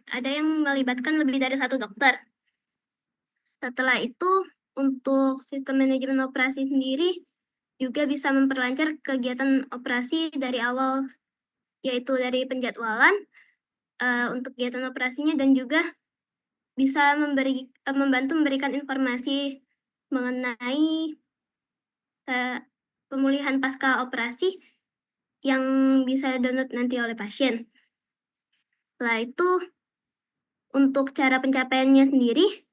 ada yang melibatkan lebih dari satu dokter. Setelah itu, untuk sistem manajemen operasi sendiri juga bisa memperlancar kegiatan operasi dari awal, yaitu dari penjadwalan untuk kegiatan operasinya, dan juga bisa membantu memberikan informasi mengenai pemulihan pasca operasi yang bisa download nanti oleh pasien. Setelah itu, untuk cara pencapaiannya sendiri,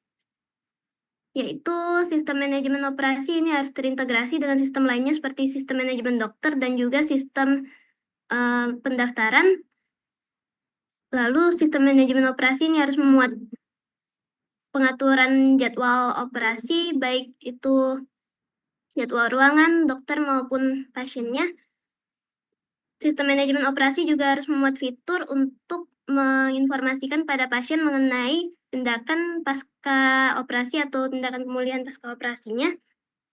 yaitu sistem manajemen operasi ini harus terintegrasi dengan sistem lainnya seperti sistem manajemen dokter dan juga sistem pendaftaran. Lalu sistem manajemen operasi ini harus memuat pengaturan jadwal operasi, baik itu jadwal ruangan, dokter maupun pasiennya. Sistem manajemen operasi juga harus memuat fitur untuk menginformasikan pada pasien mengenai tindakan pasca operasi atau tindakan pemulihan pasca operasinya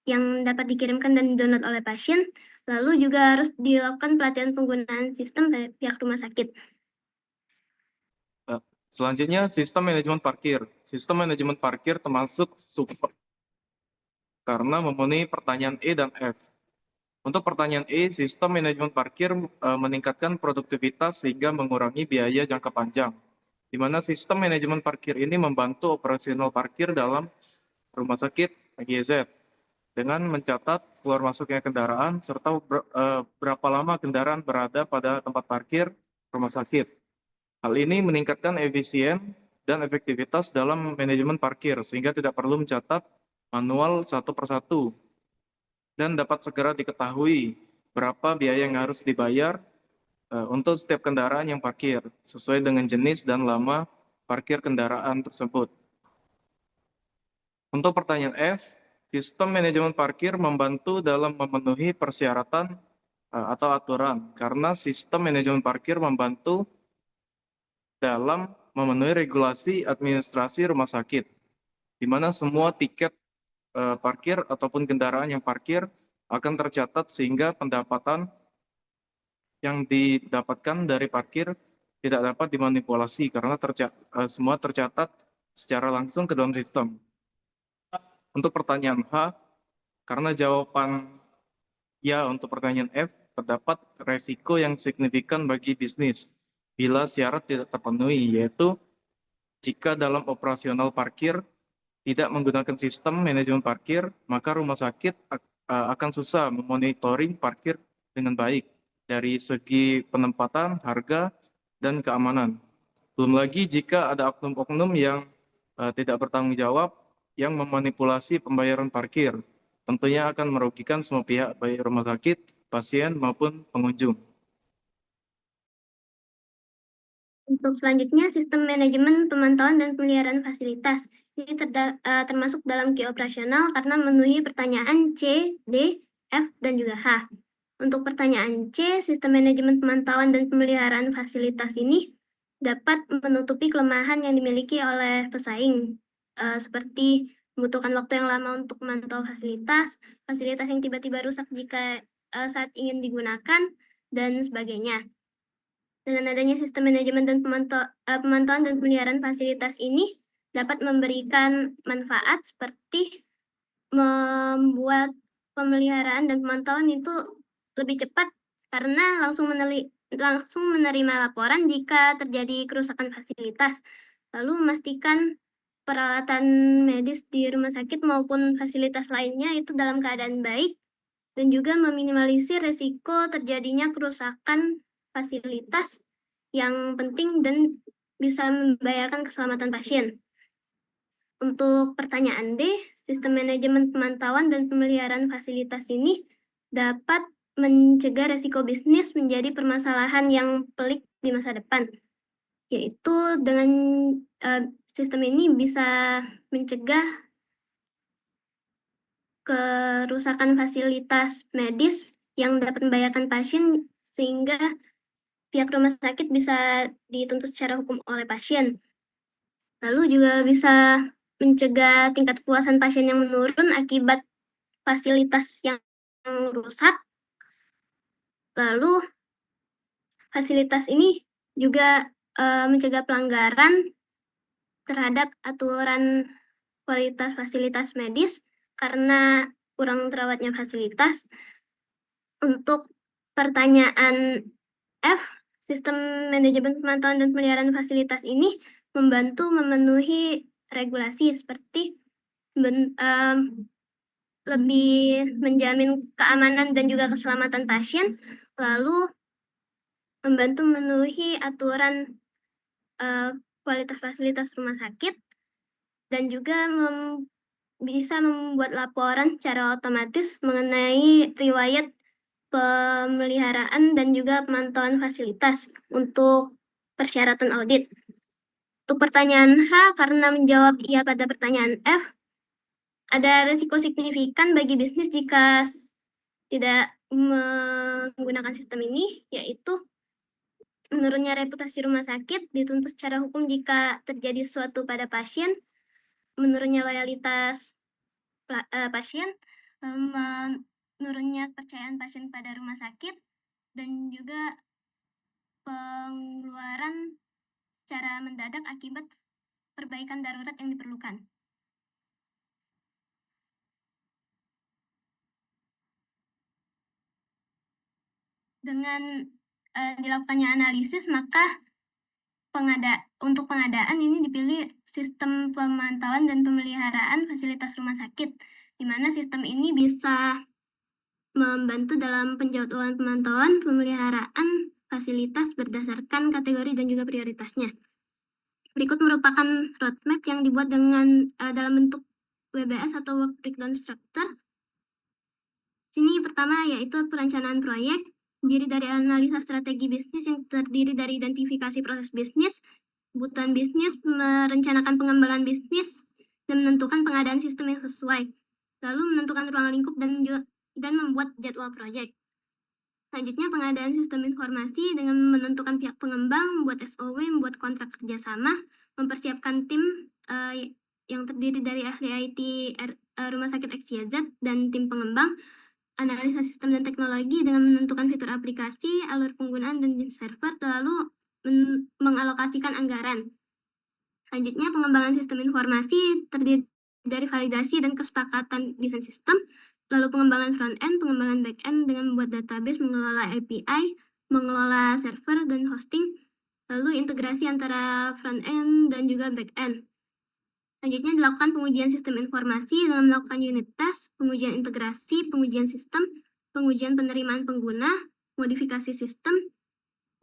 yang dapat dikirimkan dan di-download oleh pasien. Lalu juga harus dilakukan pelatihan penggunaan sistem pada pihak rumah sakit. Selanjutnya, sistem manajemen parkir. Sistem manajemen parkir termasuk support karena memenuhi pertanyaan E dan F. Untuk pertanyaan E, sistem manajemen parkir meningkatkan produktivitas sehingga mengurangi biaya jangka panjang, di mana sistem manajemen parkir ini membantu operasional parkir dalam rumah sakit AGZ dengan mencatat keluar masuknya kendaraan serta berapa lama kendaraan berada pada tempat parkir rumah sakit. Hal ini meningkatkan efisien dan efektivitas dalam manajemen parkir sehingga tidak perlu mencatat manual satu persatu dan dapat segera diketahui berapa biaya yang harus dibayar untuk setiap kendaraan yang parkir, sesuai dengan jenis dan lama parkir kendaraan tersebut. Untuk pertanyaan F, sistem manajemen parkir membantu dalam memenuhi persyaratan atau aturan, karena sistem manajemen parkir membantu dalam memenuhi regulasi administrasi rumah sakit, di mana semua tiket parkir ataupun kendaraan yang parkir akan tercatat sehingga pendapatan yang didapatkan dari parkir tidak dapat dimanipulasi karena semua tercatat secara langsung ke dalam sistem. Untuk pertanyaan H, karena jawaban ya untuk pertanyaan F, terdapat resiko yang signifikan bagi bisnis bila syarat tidak terpenuhi, yaitu jika dalam operasional parkir tidak menggunakan sistem manajemen parkir, maka rumah sakit akan susah memonitoring parkir dengan baik dari segi penempatan, harga, dan keamanan. Belum lagi jika ada oknum-oknum yang tidak bertanggung jawab yang memanipulasi pembayaran parkir, tentunya akan merugikan semua pihak, baik rumah sakit, pasien, maupun pengunjung. Untuk selanjutnya, sistem manajemen pemantauan dan pemeliharaan fasilitas. Ini termasuk dalam QI operasional karena memenuhi pertanyaan C, D, F, dan juga H. Untuk pertanyaan C, sistem manajemen pemantauan dan pemeliharaan fasilitas ini dapat menutupi kelemahan yang dimiliki oleh pesaing, seperti membutuhkan waktu yang lama untuk memantau fasilitas yang tiba-tiba rusak jika saat ingin digunakan, dan sebagainya. Dengan adanya sistem manajemen dan pemantauan dan pemeliharaan fasilitas ini dapat memberikan manfaat seperti membuat pemeliharaan dan pemantauan itu lebih cepat karena langsung menerima laporan jika terjadi kerusakan fasilitas, lalu memastikan peralatan medis di rumah sakit maupun fasilitas lainnya itu dalam keadaan baik, dan juga meminimalisir risiko terjadinya kerusakan fasilitas yang penting dan bisa membahayakan keselamatan pasien. Untuk pertanyaan D, sistem manajemen pemantauan dan pemeliharaan fasilitas ini dapat mencegah resiko bisnis menjadi permasalahan yang pelik di masa depan, yaitu dengan sistem ini bisa mencegah kerusakan fasilitas medis yang dapat membahayakan pasien sehingga pihak rumah sakit bisa dituntut secara hukum oleh pasien. Lalu juga bisa mencegah tingkat kepuasan pasien yang menurun akibat fasilitas yang rusak. Lalu fasilitas ini juga mencegah pelanggaran terhadap aturan kualitas fasilitas medis karena kurang terawatnya fasilitas. Untuk pertanyaan F, sistem manajemen pemantauan dan pemeliharaan fasilitas ini membantu memenuhi regulasi seperti lebih menjamin keamanan dan juga keselamatan pasien, lalu membantu memenuhi aturan kualitas fasilitas rumah sakit, dan juga bisa membuat laporan secara otomatis mengenai riwayat pemeliharaan dan juga pemantauan fasilitas untuk persyaratan audit. Untuk pertanyaan H, karena menjawab iya pada pertanyaan F, ada risiko signifikan bagi bisnis jika tidak menggunakan sistem ini, yaitu menurunnya reputasi rumah sakit, dituntut secara hukum jika terjadi sesuatu pada pasien, menurunnya loyalitas pasien, menurunnya kepercayaan pasien pada rumah sakit, dan juga pengeluaran secara mendadak akibat perbaikan darurat yang diperlukan. Dengan dilakukannya analisis, maka untuk pengadaan ini dipilih sistem pemantauan dan pemeliharaan fasilitas rumah sakit, di mana sistem ini bisa membantu dalam penjadwalan pemantauan, pemeliharaan fasilitas berdasarkan kategori dan juga prioritasnya. Berikut merupakan roadmap yang dibuat dengan dalam bentuk WBS atau Work Breakdown Structure. Sini pertama yaitu perencanaan proyek, terdiri dari analisa strategi bisnis yang terdiri dari identifikasi proses bisnis, kebutuhan bisnis, merencanakan pengembangan bisnis, dan menentukan pengadaan sistem yang sesuai. Lalu menentukan ruang lingkup dan membuat jadwal proyek. Selanjutnya pengadaan sistem informasi dengan menentukan pihak pengembang, membuat SOW, membuat kontrak kerjasama, mempersiapkan tim yang terdiri dari ahli IT Rumah Sakit XYZ dan tim pengembang, analisa sistem dan teknologi dengan menentukan fitur aplikasi, alur penggunaan dan jenis server, lalu mengalokasikan anggaran. Selanjutnya pengembangan sistem informasi terdiri dari validasi dan kesepakatan desain sistem, lalu pengembangan front-end, pengembangan back-end dengan membuat database, mengelola API, mengelola server dan hosting, lalu integrasi antara front-end dan juga back-end. Selanjutnya dilakukan pengujian sistem informasi dengan melakukan unit test, pengujian integrasi, pengujian sistem, pengujian penerimaan pengguna, modifikasi sistem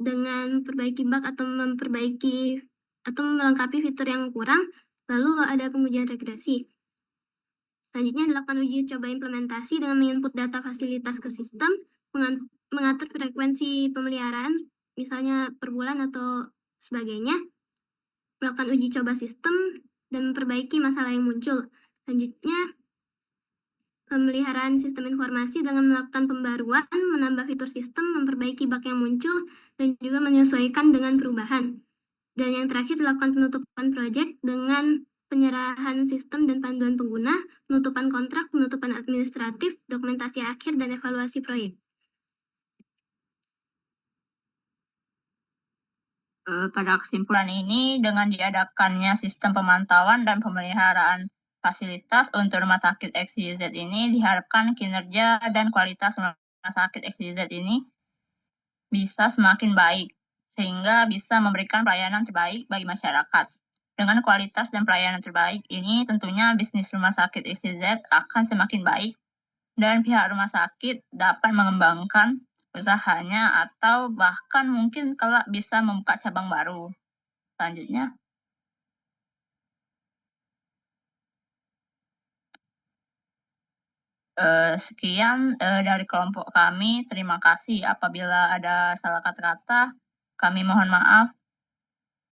dengan memperbaiki bug atau melengkapi fitur yang kurang, lalu ada pengujian regresi. Selanjutnya dilakukan uji coba implementasi dengan menginput data fasilitas ke sistem, mengatur frekuensi pemeliharaan, misalnya per bulan atau sebagainya, melakukan uji coba sistem, dan memperbaiki masalah yang muncul. Selanjutnya, pemeliharaan sistem informasi dengan melakukan pembaruan, menambah fitur sistem, memperbaiki bug yang muncul, dan juga menyesuaikan dengan perubahan. Dan yang terakhir dilakukan penutupan proyek dengan penyerahan sistem dan panduan pengguna, penutupan kontrak, penutupan administratif, dokumentasi akhir, dan evaluasi proyek. Pada kesimpulan ini, dengan diadakannya sistem pemantauan dan pemeliharaan fasilitas untuk Rumah Sakit XYZ ini, diharapkan kinerja dan kualitas Rumah Sakit XYZ ini bisa semakin baik, sehingga bisa memberikan pelayanan terbaik bagi masyarakat. Dengan kualitas dan pelayanan terbaik ini, tentunya bisnis Rumah Sakit XYZ akan semakin baik, dan pihak rumah sakit dapat mengembangkan usahanya atau bahkan mungkin kelak bisa membuka cabang baru. Selanjutnya, Sekian dari kelompok kami. Terima kasih. Apabila ada salah kata-kata, kami mohon maaf.